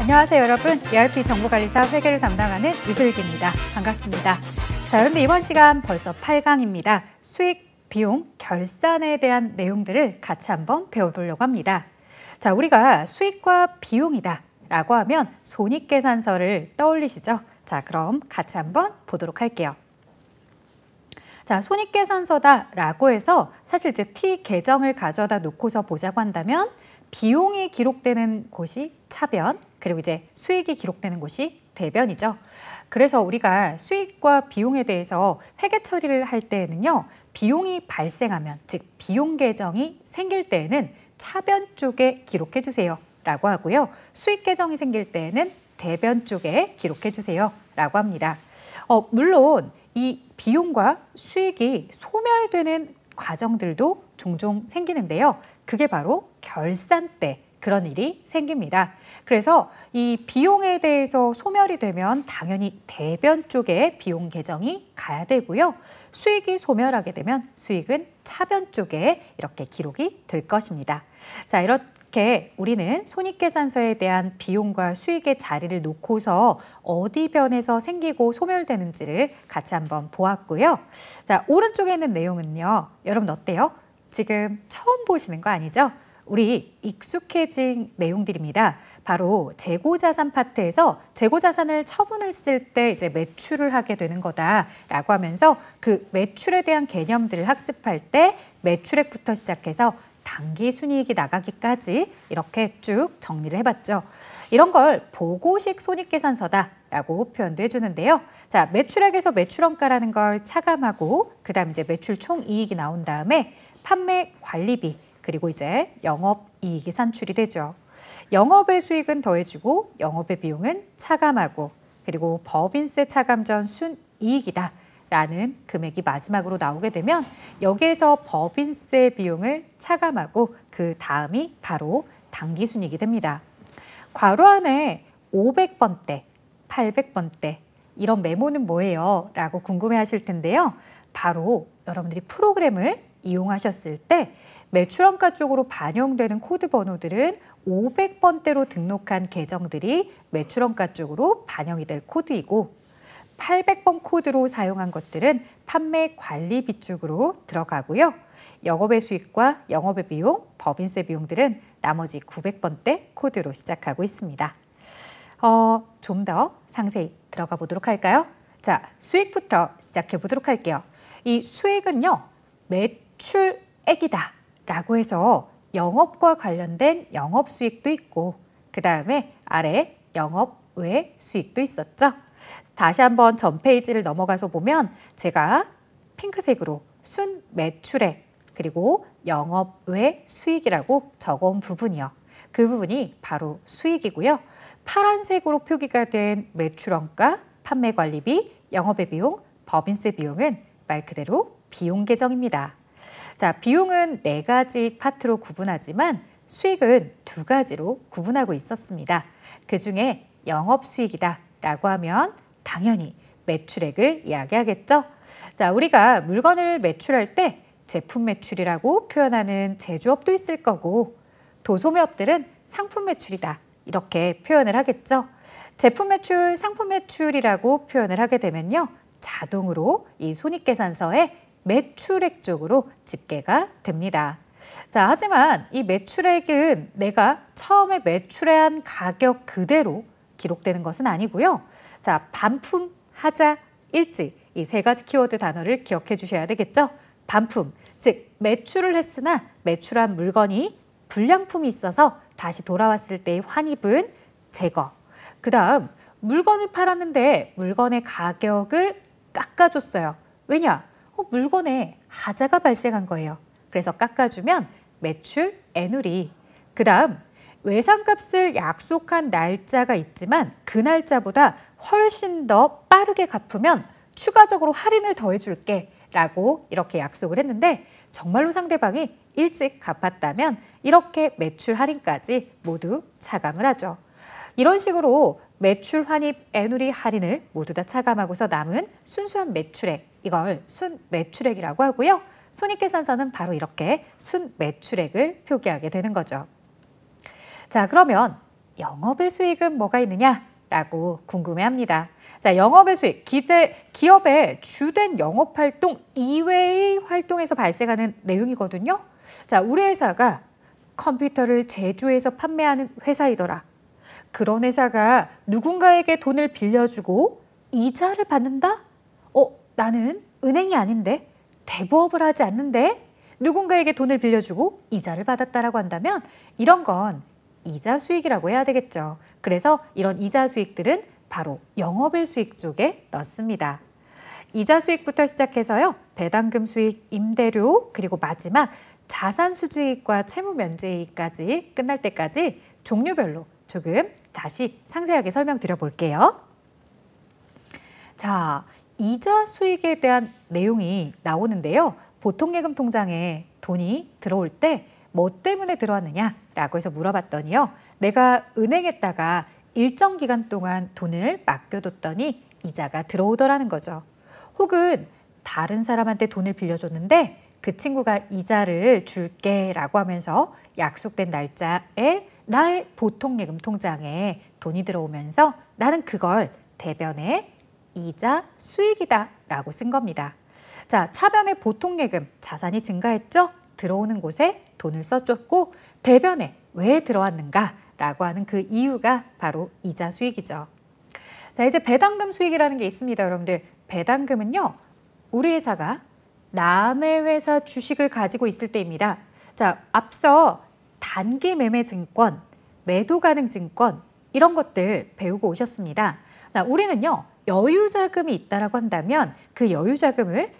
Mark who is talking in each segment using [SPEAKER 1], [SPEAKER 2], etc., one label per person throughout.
[SPEAKER 1] 안녕하세요 여러분. ERP 정보관리사 회계를 담당하는 이슬기입니다. 반갑습니다. 자, 그런데 이번 시간 벌써 8강입니다. 수익, 비용, 결산에 대한 내용들을 같이 한번 배워보려고 합니다. 자, 우리가 수익과 비용이다 라고 하면 손익계산서를 떠올리시죠? 자, 그럼 같이 한번 보도록 할게요. 자, 손익계산서다 라고 해서 사실 이제 T 계정을 가져다 놓고서 보자고 한다면 비용이 기록되는 곳이 차변, 그리고 이제 수익이 기록되는 곳이 대변이죠. 그래서 우리가 수익과 비용에 대해서 회계 처리를 할 때에는요, 비용이 발생하면, 즉 비용 계정이 생길 때에는 차변 쪽에 기록해 주세요 라고 하고요. 수익 계정이 생길 때에는 대변 쪽에 기록해 주세요 라고 합니다. 물론 이 비용과 수익이 소멸되는 과정들도 종종 생기는데요. 그게 바로 결산 때 그런 일이 생깁니다. 그래서 이 비용에 대해서 소멸이 되면 당연히 대변 쪽에 비용 계정이 가야 되고요. 수익이 소멸하게 되면 수익은 차변 쪽에 이렇게 기록이 될 것입니다. 자, 이렇게 우리는 손익계산서에 대한 비용과 수익의 자리를 놓고서 어디 변에서 생기고 소멸되는지를 같이 한번 보았고요. 자, 오른쪽에 있는 내용은요. 여러분 어때요? 지금 처음 보시는 거 아니죠? 우리 익숙해진 내용들입니다. 바로 재고자산 파트에서 재고자산을 처분했을 때 이제 매출을 하게 되는 거다라고 하면서 그 매출에 대한 개념들을 학습할 때 매출액부터 시작해서 당기순이익이 나가기까지 이렇게 쭉 정리를 해봤죠. 이런 걸 보고식 손익계산서다라고 표현도 해주는데요. 자, 매출액에서 매출원가라는 걸 차감하고 그다음 이제 매출 총이익이 나온 다음에 판매 관리비 그리고 이제 영업이익이 산출이 되죠. 영업의 수익은 더해주고 영업의 비용은 차감하고 그리고 법인세 차감 전 순이익이다 라는 금액이 마지막으로 나오게 되면 여기에서 법인세 비용을 차감하고 그 다음이 바로 당기순이익이 됩니다. 괄호 안에 500번대, 800번대 이런 메모는 뭐예요? 라고 궁금해하실 텐데요. 바로 여러분들이 프로그램을 이용하셨을 때 매출원가 쪽으로 반영되는 코드 번호들은 500번대로 등록한 계정들이 매출원가 쪽으로 반영이 될 코드이고 800번 코드로 사용한 것들은 판매 관리비 쪽으로 들어가고요. 영업의 수익과 영업의 비용, 법인세 비용들은 나머지 900번대 코드로 시작하고 있습니다. 좀 더 상세히 들어가 보도록 할까요? 자, 수익부터 시작해 보도록 할게요. 이 수익은요, 매출액이다 라고 해서 영업과 관련된 영업수익도 있고 그 다음에 아래 영업 외 수익도 있었죠. 다시 한번 전 페이지를 넘어가서 보면 제가 핑크색으로 순매출액 그리고 영업 외 수익이라고 적어온 부분이요. 그 부분이 바로 수익이고요. 파란색으로 표기가 된 매출원가, 판매관리비, 영업의 비용, 법인세 비용은 말 그대로 비용 계정입니다. 자, 비용은 4가지 파트로 구분하지만 수익은 2가지로 구분하고 있었습니다. 그중에 영업수익이다 라고 하면 당연히 매출액을 이야기하겠죠. 자, 우리가 물건을 매출할 때 제품 매출이라고 표현하는 제조업도 있을 거고 도소매업들은 상품 매출이다 이렇게 표현을 하겠죠. 제품 매출, 상품 매출이라고 표현을 하게 되면요. 자동으로 이 손익계산서에 매출액 쪽으로 집계가 됩니다. 자, 하지만 이 매출액은 내가 처음에 매출한 가격 그대로 기록되는 것은 아니고요. 자, 반품, 하자, 일지 이 3가지 키워드 단어를 기억해 주셔야 되겠죠. 반품, 즉 매출을 했으나 매출한 물건이 불량품이 있어서 다시 돌아왔을 때의 환입은 제거. 그 다음 물건을 팔았는데 물건의 가격을 깎아줬어요. 왜냐? 물건에 하자가 발생한 거예요. 그래서 깎아주면 매출 애누리. 그 다음 외상값을 약속한 날짜가 있지만 그 날짜보다 훨씬 더 빠르게 갚으면 추가적으로 할인을 더해줄게 라고 이렇게 약속을 했는데 정말로 상대방이 일찍 갚았다면 이렇게 매출 할인까지 모두 차감을 하죠. 이런 식으로 매출 환입 애누리 할인을 모두 다 차감하고서 남은 순수한 매출액, 이걸 순매출액이라고 하고요. 손익계산서는 바로 이렇게 순매출액을 표기하게 되는 거죠. 자, 그러면 영업의 수익은 뭐가 있느냐라고 궁금해합니다. 자, 영업의 수익, 기업의 주된 영업활동 이외의 활동에서 발생하는 내용이거든요. 자, 우리 회사가 컴퓨터를 제조해서 판매하는 회사이더라. 그런 회사가 누군가에게 돈을 빌려주고 이자를 받는다? 나는 은행이 아닌데, 대부업을 하지 않는데 누군가에게 돈을 빌려주고 이자를 받았다라고 한다면 이런 건 이자 수익이라고 해야 되겠죠. 그래서 이런 이자 수익들은 바로 영업의 수익 쪽에 넣습니다. 이자 수익부터 시작해서요. 배당금 수익, 임대료, 그리고 마지막 자산 수주이익과 채무 면제이익까지 끝날 때까지 종류별로 조금 다시 상세하게 설명드려 볼게요. 자, 이자 수익에 대한 내용이 나오는데요. 보통예금 통장에 돈이 들어올 때 뭐 때문에 들어왔느냐라고 해서 물어봤더니요. 내가 은행에다가 일정 기간 동안 돈을 맡겨뒀더니 이자가 들어오더라는 거죠. 혹은 다른 사람한테 돈을 빌려줬는데 그 친구가 이자를 줄게라고 하면서 약속된 날짜에 나의 보통예금 통장에 돈이 들어오면서 나는 그걸 대변에 이자 수익이다 라고 쓴 겁니다. 자, 차변의 보통예금 자산이 증가했죠? 들어오는 곳에 돈을 써줬고 대변에 왜 들어왔는가 라고 하는 그 이유가 바로 이자 수익이죠. 자, 이제 배당금 수익이라는 게 있습니다. 여러분들, 배당금은요, 우리 회사가 남의 회사 주식을 가지고 있을 때입니다. 자, 앞서 단기 매매 증권, 매도 가능 증권 이런 것들 배우고 오셨습니다. 자, 우리는요, 여유 자금이 있다라고 한다면 그 여유 자금을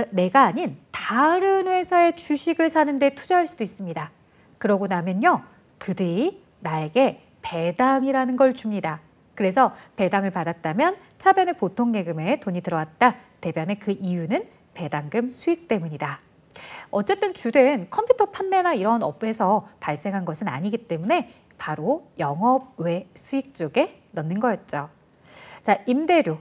[SPEAKER 1] 내가 아닌 다른 회사의 주식을 사는 데 투자할 수도 있습니다. 그러고 나면요, 그들이 나에게 배당이라는 걸 줍니다. 그래서 배당을 받았다면 차변의 보통예금에 돈이 들어왔다. 대변의 그 이유는 배당금 수익 때문이다. 어쨌든 주된 컴퓨터 판매나 이런 업에서 발생한 것은 아니기 때문에 바로 영업 외 수익 쪽에 넣는 거였죠. 자, 임대료.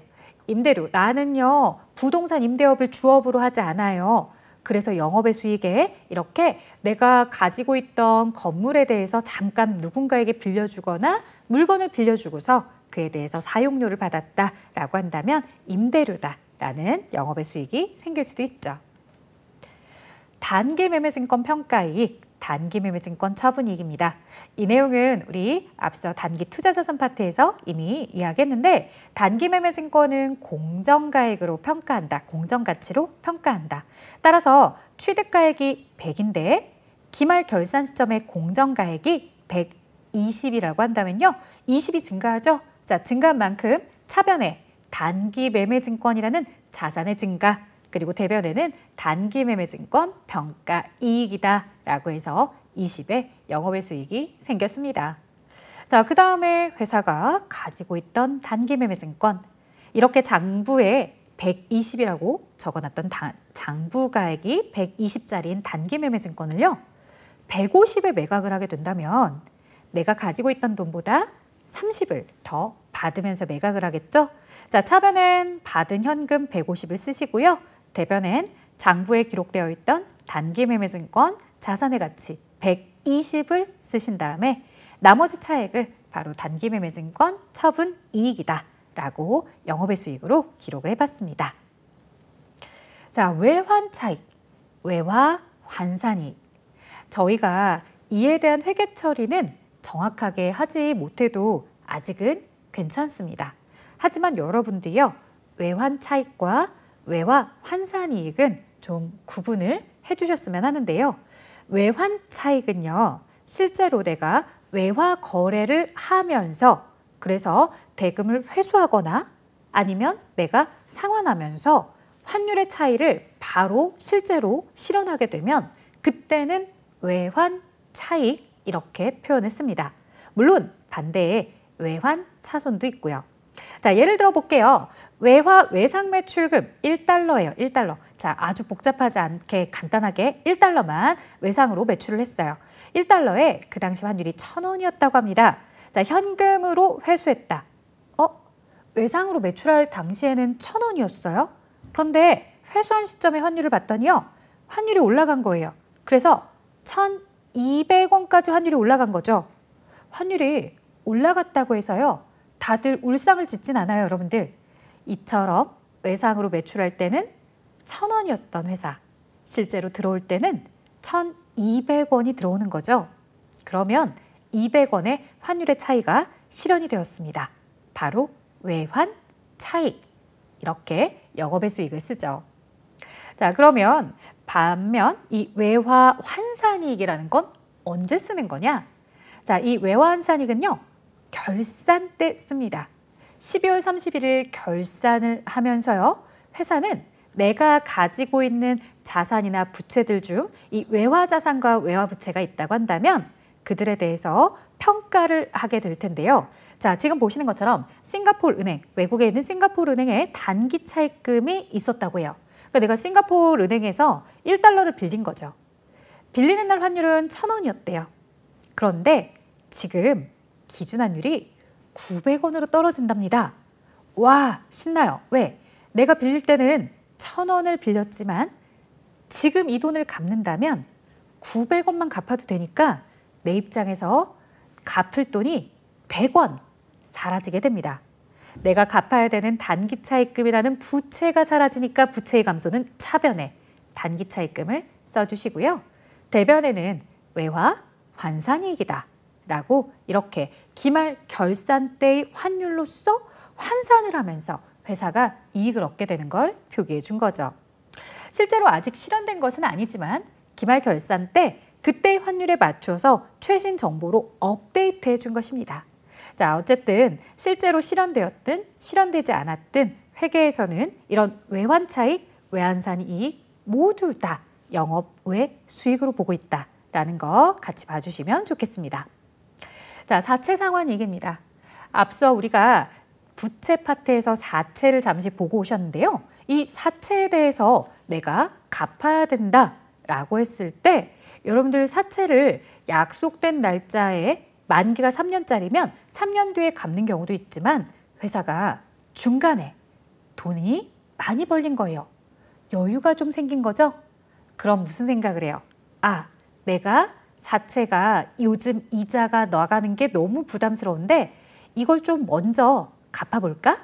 [SPEAKER 1] 나는요, 부동산 임대업을 주업으로 하지 않아요. 그래서 영업의 수익에 이렇게 내가 가지고 있던 건물에 대해서 잠깐 누군가에게 빌려주거나 물건을 빌려주고서 그에 대해서 사용료를 받았다라고 한다면 임대료다라는 영업의 수익이 생길 수도 있죠. 단기매매증권 평가이익, 단기매매증권 처분이익입니다. 이 내용은 우리 앞서 단기 투자자산 파트에서 이미 이야기했는데 단기매매증권은 공정가액으로 평가한다. 공정가치로 평가한다. 따라서 취득가액이 100인데 기말 결산 시점의 공정가액이 120이라고 한다면요. 20이 증가하죠. 자, 증가한 만큼 차변에 단기매매증권이라는 자산의 증가 그리고 대변에는 단기매매증권 평가이익이다 라고 해서 20의 영업의 수익이 생겼습니다. 자, 그 다음에 회사가 가지고 있던 단기매매증권 이렇게 장부에 120이라고 적어놨던 장부가액이 120짜리인 단기매매증권을요 150에 매각을 하게 된다면 내가 가지고 있던 돈보다 30을 더 받으면서 매각을 하겠죠. 자, 차변엔 받은 현금 150을 쓰시고요. 대변엔 장부에 기록되어 있던 단기매매증권 자산의 가치 120을 쓰신 다음에 나머지 차액을 바로 단기매매증권 처분 이익이다 라고 영업의 수익으로 기록을 해봤습니다. 자, 외환차익, 외화환산이익. 저희가 이에 대한 회계 처리는 정확하게 하지 못해도 아직은 괜찮습니다. 하지만 여러분들이요, 외환차익과 외화환산이익은 좀 구분을 해주셨으면 하는데요. 외환차익은요, 실제로 내가 외화 거래를 하면서 그래서 대금을 회수하거나 아니면 내가 상환하면서 환율의 차이를 바로 실제로 실현하게 되면 그때는 외환차익 이렇게 표현했습니다. 물론 반대에 외환차손도 있고요. 자, 예를 들어 볼게요. 외상매출금 1달러예요. 1달러. 자, 아주 복잡하지 않게 간단하게 1달러만 외상으로 매출을 했어요. 1달러에 그 당시 환율이 1,000원이었다고 합니다. 자, 현금으로 회수했다. 외상으로 매출할 당시에는 1,000원이었어요. 그런데 회수한 시점에 환율을 봤더니요. 환율이 올라간 거예요. 그래서 1,200원까지 환율이 올라간 거죠. 환율이 올라갔다고 해서요. 다들 울상을 짓진 않아요, 여러분들. 이처럼 외상으로 매출할 때는 1,000원이었던 회사, 실제로 들어올 때는 1,200원이 들어오는 거죠. 그러면 200원의 환율의 차이가 실현이 되었습니다. 바로 외환 차익. 이렇게 영업의 수익을 쓰죠. 자, 그러면 반면 이 외화 환산이익이라는 건 언제 쓰는 거냐? 자, 이 외화 환산이익은요. 결산 때 씁니다. 12월 31일 결산을 하면서요. 회사는 내가 가지고 있는 자산이나 부채들 중 이 외화 자산과 외화 부채가 있다고 한다면 그들에 대해서 평가를 하게 될 텐데요. 자, 지금 보시는 것처럼 싱가포르 은행, 외국에 있는 싱가포르 은행에 단기 차입금이 있었다고 해요. 그러니까 내가 싱가포르 은행에서 1달러를 빌린 거죠. 빌리는 날 환율은 1,000원이었대요. 그런데 지금 기준환율이 900원으로 떨어진답니다. 와, 신나요. 왜? 내가 빌릴 때는 1,000원을 빌렸지만 지금 이 돈을 갚는다면 900원만 갚아도 되니까 내 입장에서 갚을 돈이 100원 사라지게 됩니다. 내가 갚아야 되는 단기 차입금이라는 부채가 사라지니까 부채의 감소는 차변에 단기 차입금을 써주시고요. 대변에는 외화 환산이익이다 라고 이렇게 기말 결산 때의 환율로서 환산을 하면서 회사가 이익을 얻게 되는 걸 표기해 준 거죠. 실제로 아직 실현된 것은 아니지만 기말 결산 때 그때의 환율에 맞춰서 최신 정보로 업데이트해 준 것입니다. 자, 어쨌든 실제로 실현되었든 실현되지 않았든 회계에서는 이런 외환 차익, 외환산 이익 모두 다 영업 외 수익으로 보고 있다라는 거 같이 봐주시면 좋겠습니다. 자, 사채 상환 이익입니다. 앞서 우리가 부채 파트에서 사채를 잠시 보고 오셨는데요. 이 사채에 대해서 내가 갚아야 된다라고 했을 때 여러분들 사채를 약속된 날짜에 만기가 3년짜리면 3년 뒤에 갚는 경우도 있지만 회사가 중간에 돈이 많이 벌린 거예요. 여유가 좀 생긴 거죠? 그럼 무슨 생각을 해요? 아, 내가 사채가 요즘 이자가 나가는 게 너무 부담스러운데 이걸 좀 먼저 갚아볼까?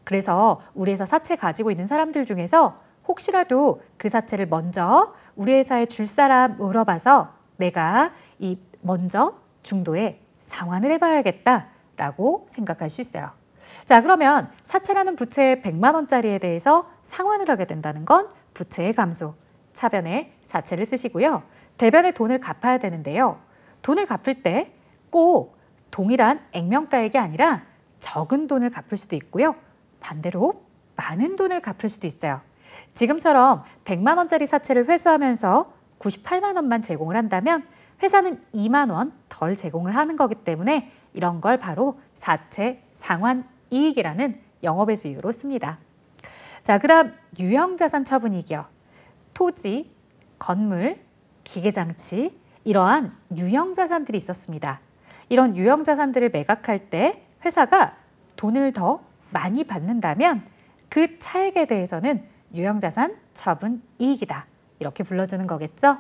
[SPEAKER 1] 그래서 우리 회사 사채 가지고 있는 사람들 중에서 혹시라도 그 사채를 먼저 우리 회사에 줄 사람 물어봐서 내가 이 먼저 중도에 상환을 해봐야겠다라고 생각할 수 있어요. 자, 그러면 사채라는 부채 100만 원짜리에 대해서 상환을 하게 된다는 건 부채의 감소, 차변에 사채를 쓰시고요. 대변에 돈을 갚아야 되는데요. 돈을 갚을 때 꼭 동일한 액면가액이 아니라 적은 돈을 갚을 수도 있고요. 반대로 많은 돈을 갚을 수도 있어요. 지금처럼 100만 원짜리 사채를 회수하면서 98만 원만 제공을 한다면 회사는 2만 원 덜 제공을 하는 거기 때문에 이런 걸 바로 사채 상환 이익이라는 영업의 수익으로 씁니다. 자, 그다음 유형자산 처분이익이요. 토지, 건물, 기계장치 이러한 유형자산들이 있었습니다. 이런 유형자산들을 매각할 때 회사가 돈을 더 많이 받는다면 그 차액에 대해서는 유형자산 처분 이익이다. 이렇게 불러주는 거겠죠.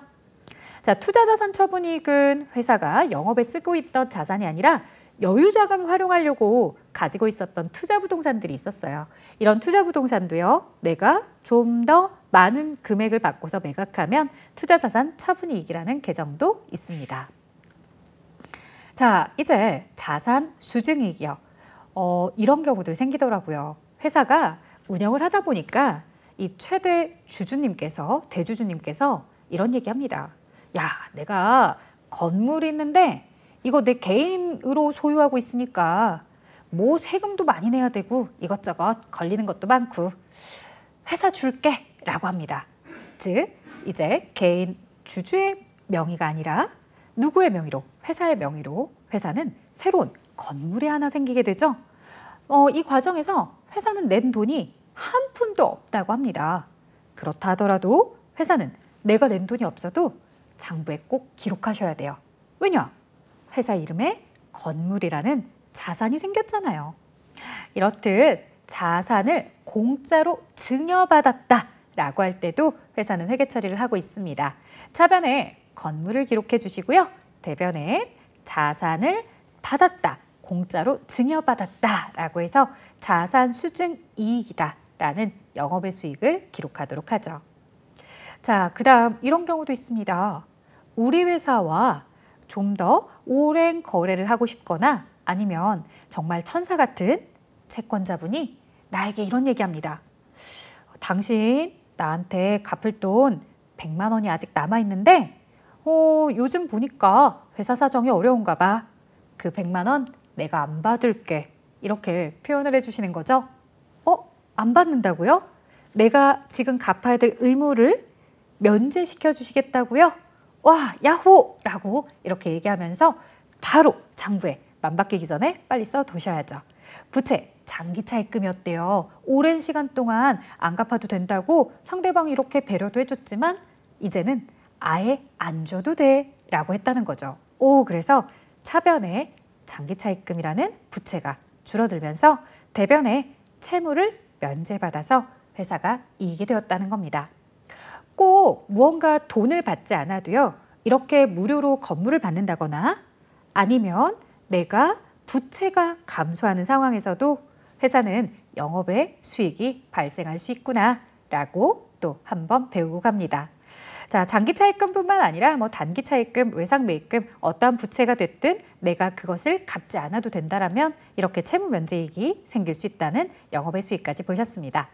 [SPEAKER 1] 자, 투자자산 처분이익은 회사가 영업에 쓰고 있던 자산이 아니라 여유자금을 활용하려고 가지고 있었던 투자부동산들이 있었어요. 이런 투자부동산도요. 내가 좀 더 많은 금액을 받고서 매각하면 투자자산 처분이익이라는 계정도 있습니다. 자, 이제 자산 수증이익이요. 이런 경우들 생기더라고요. 회사가 운영을 하다 보니까 이 최대 주주님께서, 대주주님께서 이런 얘기합니다. 야, 내가 건물이 있는데 이거 내 개인으로 소유하고 있으니까 뭐 세금도 많이 내야 되고 이것저것 걸리는 것도 많고 회사 줄게 라고 합니다. 즉, 이제 개인 주주의 명의가 아니라 누구의 명의로? 회사의 명의로 회사는 새로운 건물이 하나 생기게 되죠. 이 과정에서 회사는 낸 돈이 한 푼도 없다고 합니다. 그렇다 하더라도 회사는 내가 낸 돈이 없어도 장부에 꼭 기록하셔야 돼요. 왜냐? 회사 이름에 건물이라는 자산이 생겼잖아요. 이렇듯 자산을 공짜로 증여받았다라고 할 때도 회사는 회계 처리를 하고 있습니다. 차변에 건물을 기록해 주시고요. 대변에 자산을 받았다, 공짜로 증여받았다 라고 해서 자산 수증 이익이다 라는 영업의 수익을 기록하도록 하죠. 자, 그 다음 이런 경우도 있습니다. 우리 회사와 좀 더 오랜 거래를 하고 싶거나 아니면 정말 천사 같은 채권자분이 나에게 이런 얘기합니다. 당신 나한테 갚을 돈 100만 원이 아직 남아있는데 요즘 보니까 회사 사정이 어려운가 봐. 그 100만 원 내가 안 받을게. 이렇게 표현을 해주시는 거죠. 안 받는다고요? 내가 지금 갚아야 될 의무를 면제시켜 주시겠다고요? 와, 야호! 라고 이렇게 얘기하면서 바로 장부에 만바뀌기 전에 빨리 써두셔야죠. 부채, 장기 차입금이었대요. 오랜 시간 동안 안 갚아도 된다고 상대방이 이렇게 배려도 해줬지만 이제는 아예 안 줘도 돼 라고 했다는 거죠. 그래서 차변에 장기 차입금이라는 부채가 줄어들면서 대변에 채무를 면제받아서 회사가 이익이 되었다는 겁니다. 꼭 무언가 돈을 받지 않아도요. 이렇게 무료로 건물을 받는다거나 아니면 내가 부채가 감소하는 상황에서도 회사는 영업의 수익이 발생할 수 있구나 라고 또 한번 배우고 갑니다. 자, 장기 차입금뿐만 아니라 단기 차입금, 외상 매입금 어떠한 부채가 됐든 내가 그것을 갚지 않아도 된다라면 이렇게 채무 면제이익이 생길 수 있다는 영업의 수익까지 보셨습니다.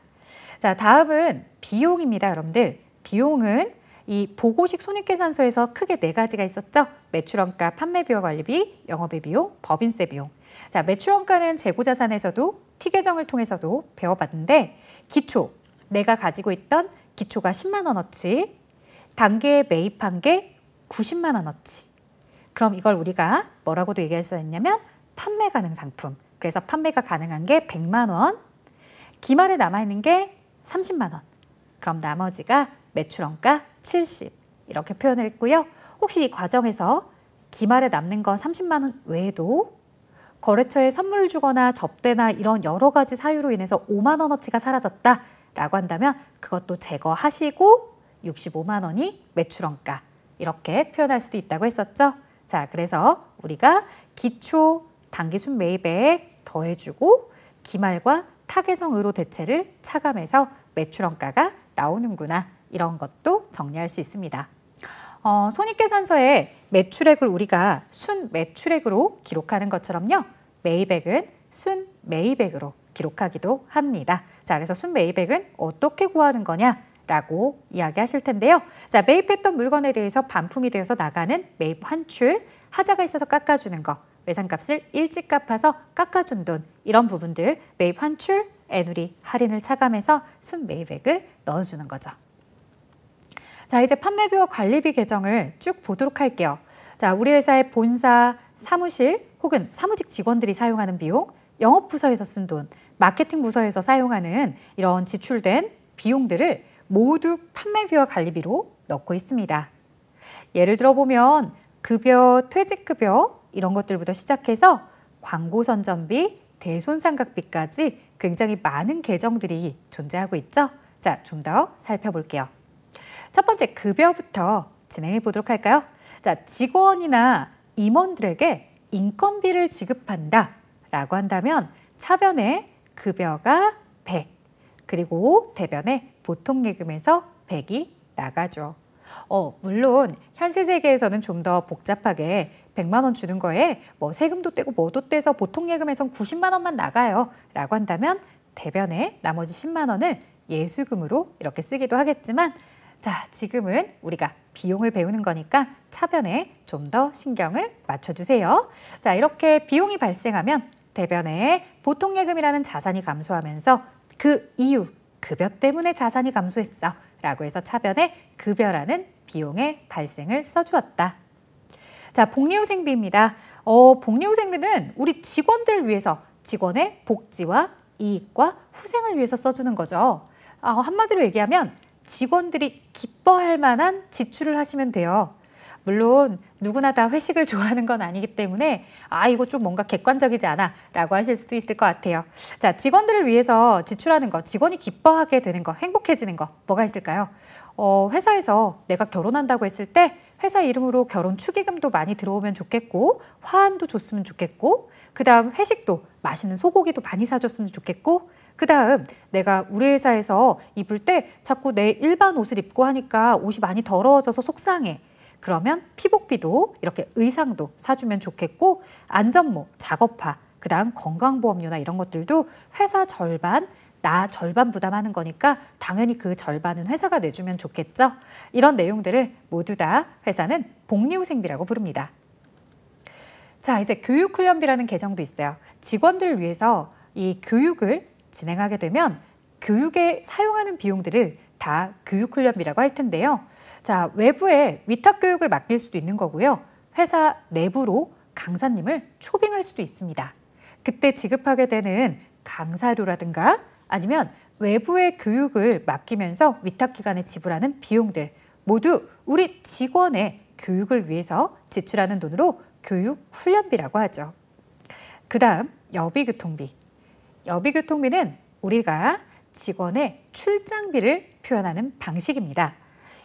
[SPEAKER 1] 자, 다음은 비용입니다, 여러분들. 비용은 이 보고식 손익계산서에서 크게 4가지가 있었죠. 매출원가, 판매비와 관리비, 영업의 비용, 법인세 비용. 자, 매출원가는 재고자산에서도 T계정을 통해서도 배워봤는데 기초, 내가 가지고 있던 기초가 10만 원어치, 단계에 매입한 게 90만 원어치. 그럼 이걸 우리가 뭐라고도 얘기할 수 있냐면 판매 가능 상품. 그래서 판매가 가능한 게 100만 원, 기말에 남아있는 게 30만 원. 그럼 나머지가 매출원가 70 이렇게 표현을 했고요. 혹시 이 과정에서 기말에 남는 건 30만 원 외에도 거래처에 선물을 주거나 접대나 이런 여러 가지 사유로 인해서 5만 원어치가 사라졌다라고 한다면 그것도 제거하시고 65만 원이 매출원가 이렇게 표현할 수도 있다고 했었죠. 자, 그래서 우리가 기초 단기순 매입액 더해주고 기말과 타계정으로 대체를 차감해서 매출원가가 나오는구나. 이런 것도 정리할 수 있습니다. 손익계산서에 매출액을 우리가 순매출액으로 기록하는 것처럼요. 매입액은 순매입액으로 기록하기도 합니다. 자, 그래서 순매입액은 어떻게 구하는 거냐라고 이야기하실 텐데요. 자, 매입했던 물건에 대해서 반품이 되어서 나가는 매입 환출, 하자가 있어서 깎아주는 거, 외상값을 일찍 갚아서 깎아준 돈, 이런 부분들 매입 환출, 애누리, 할인을 차감해서 순매입액을 넣어주는 거죠. 자, 이제 판매비와 관리비 계정을 쭉 보도록 할게요. 자, 우리 회사의 본사, 사무실 혹은 사무직 직원들이 사용하는 비용, 영업부서에서 쓴 돈, 마케팅 부서에서 사용하는 이런 지출된 비용들을 모두 판매비와 관리비로 넣고 있습니다. 예를 들어 보면 급여, 퇴직급여 이런 것들부터 시작해서 광고 선전비, 대손상각비까지 굉장히 많은 계정들이 존재하고 있죠. 자, 좀 더 살펴볼게요. 첫 번째 급여부터 진행해 보도록 할까요? 자, 직원이나 임원들에게 인건비를 지급한다 라고 한다면 차변에 급여가 100, 그리고 대변에 보통예금에서 100이 나가죠. 물론 현실 세계에서는 좀 더 복잡하게 100만 원 주는 거에 세금도 떼고 뭐도 떼서 보통예금에선 90만 원만 나가요 라고 한다면 대변에 나머지 10만 원을 예수금으로 이렇게 쓰기도 하겠지만 자, 지금은 우리가 비용을 배우는 거니까 차변에 좀 더 신경을 맞춰주세요. 자, 이렇게 비용이 발생하면 대변에 보통예금이라는 자산이 감소하면서 그 이유, 급여 때문에 자산이 감소했어 라고 해서 차변에 급여라는 비용의 발생을 써주었다. 자, 복리후생비입니다. 복리후생비는 우리 직원들을 위해서 직원의 복지와 이익과 후생을 위해서 써주는 거죠. 한마디로 얘기하면 직원들이 기뻐할 만한 지출을 하시면 돼요. 물론 누구나 다 회식을 좋아하는 건 아니기 때문에 이거 좀 뭔가 객관적이지 않아 라고 하실 수도 있을 것 같아요. 자, 직원들을 위해서 지출하는 거, 직원이 기뻐하게 되는 거, 행복해지는 거 뭐가 있을까요? 회사에서 내가 결혼한다고 했을 때 회사 이름으로 결혼 축의금도 많이 들어오면 좋겠고, 화환도 줬으면 좋겠고, 그 다음 회식도 맛있는 소고기도 많이 사줬으면 좋겠고, 그 다음 내가 우리 회사에서 입을 때 자꾸 내 일반 옷을 입고 하니까 옷이 많이 더러워져서 속상해. 그러면 피복비도 이렇게 의상도 사주면 좋겠고, 안전모, 작업화, 그 다음 건강보험료나 이런 것들도 회사 절반, 나 절반 부담하는 거니까 당연히 그 절반은 회사가 내주면 좋겠죠. 이런 내용들을 모두 다 회사는 복리후생비라고 부릅니다. 자, 이제 교육훈련비라는 계정도 있어요. 직원들을 위해서 이 교육을 진행하게 되면 교육에 사용하는 비용들을 다 교육훈련비라고 할 텐데요. 자, 외부에 위탁교육을 맡길 수도 있는 거고요. 회사 내부로 강사님을 초빙할 수도 있습니다. 그때 지급하게 되는 강사료라든가 아니면 외부의 교육을 맡기면서 위탁기관에 지불하는 비용들 모두 우리 직원의 교육을 위해서 지출하는 돈으로 교육훈련비라고 하죠. 그 다음 여비교통비. 여비교통비는 우리가 직원의 출장비를 표현하는 방식입니다.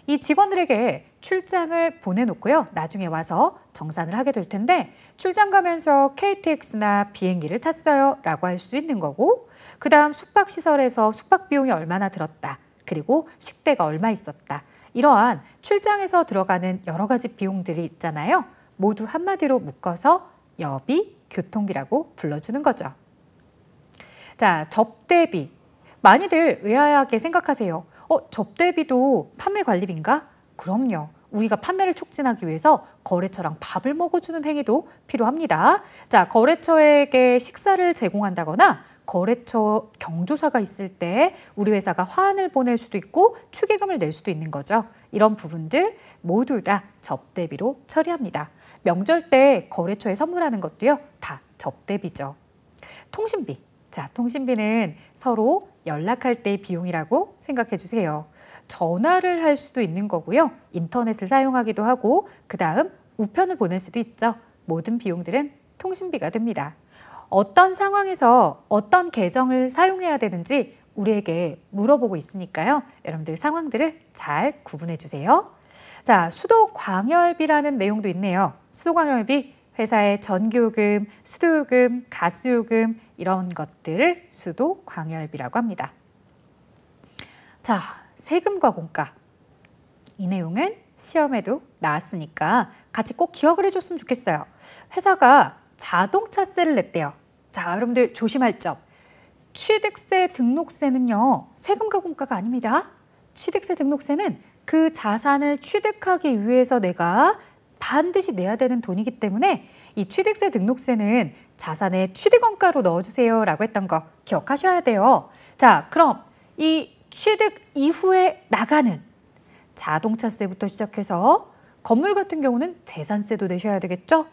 [SPEAKER 1] 이 직원들에게 출장을 보내놓고요. 나중에 와서 정산을 하게 될 텐데 출장 가면서 KTX나 비행기를 탔어요 라고 할 수 있는 거고, 그 다음 숙박시설에서 숙박비용이 얼마나 들었다, 그리고 식대가 얼마 있었다, 이러한 출장에서 들어가는 여러 가지 비용들이 있잖아요. 모두 한마디로 묶어서 여비교통비라고 불러주는 거죠. 자, 접대비. 많이들 의아하게 생각하세요. 접대비도 판매관리비인가? 그럼요. 우리가 판매를 촉진하기 위해서 거래처랑 밥을 먹어주는 행위도 필요합니다. 자, 거래처에게 식사를 제공한다거나 거래처 경조사가 있을 때 우리 회사가 화환을 보낼 수도 있고 축의금을 낼 수도 있는 거죠. 이런 부분들 모두 다 접대비로 처리합니다. 명절 때 거래처에 선물하는 것도요, 다 접대비죠. 통신비. 자, 통신비는 서로 연락할 때의 비용이라고 생각해 주세요. 전화를 할 수도 있는 거고요. 인터넷을 사용하기도 하고, 그 다음 우편을 보낼 수도 있죠. 모든 비용들은 통신비가 됩니다. 어떤 상황에서 어떤 계정을 사용해야 되는지 우리에게 물어보고 있으니까요. 여러분들 상황들을 잘 구분해 주세요. 자, 수도광열비라는 내용도 있네요. 수도광열비, 회사의 전기요금, 수도요금, 가스요금 이런 것들을 수도광열비라고 합니다. 자, 세금과 공과. 이 내용은 시험에도 나왔으니까 같이 꼭 기억을 해줬으면 좋겠어요. 회사가 자동차세를 냈대요. 자, 여러분들 조심할 점. 취득세 등록세는요, 세금과 공과가 아닙니다. 취득세 등록세는 그 자산을 취득하기 위해서 내가 반드시 내야 되는 돈이기 때문에 이 취득세 등록세는 자산의 취득원가로 넣어주세요 라고 했던 거 기억하셔야 돼요. 자, 그럼 이 취득 이후에 나가는 자동차세부터 시작해서 건물 같은 경우는 재산세도 내셔야 되겠죠?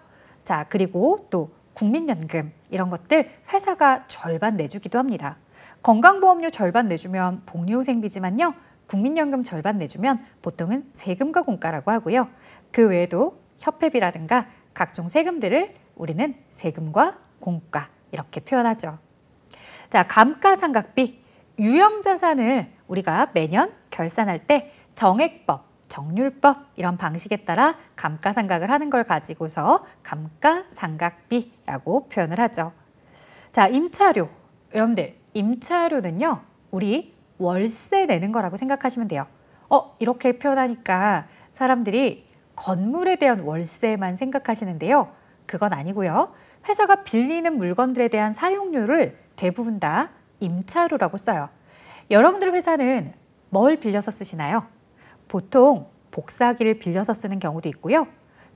[SPEAKER 1] 자, 그리고 또 국민연금 이런 것들 회사가 절반 내주기도 합니다. 건강보험료 절반 내주면 복리후생비지만요. 국민연금 절반 내주면 보통은 세금과 공과라고 하고요. 그 외에도 협회비라든가 각종 세금들을 우리는 세금과 공과 이렇게 표현하죠. 자, 감가상각비. 유형자산을 우리가 매년 결산할 때 정액법, 정률법 이런 방식에 따라 감가상각을 하는 걸 가지고서 감가상각비라고 표현을 하죠. 자, 임차료. 여러분들, 임차료는요, 우리 월세 내는 거라고 생각하시면 돼요. 이렇게 표현하니까 사람들이 건물에 대한 월세만 생각하시는데요. 그건 아니고요. 회사가 빌리는 물건들에 대한 사용료를 대부분 다 임차료라고 써요. 여러분들 회사는 뭘 빌려서 쓰시나요? 보통 복사기를 빌려서 쓰는 경우도 있고요.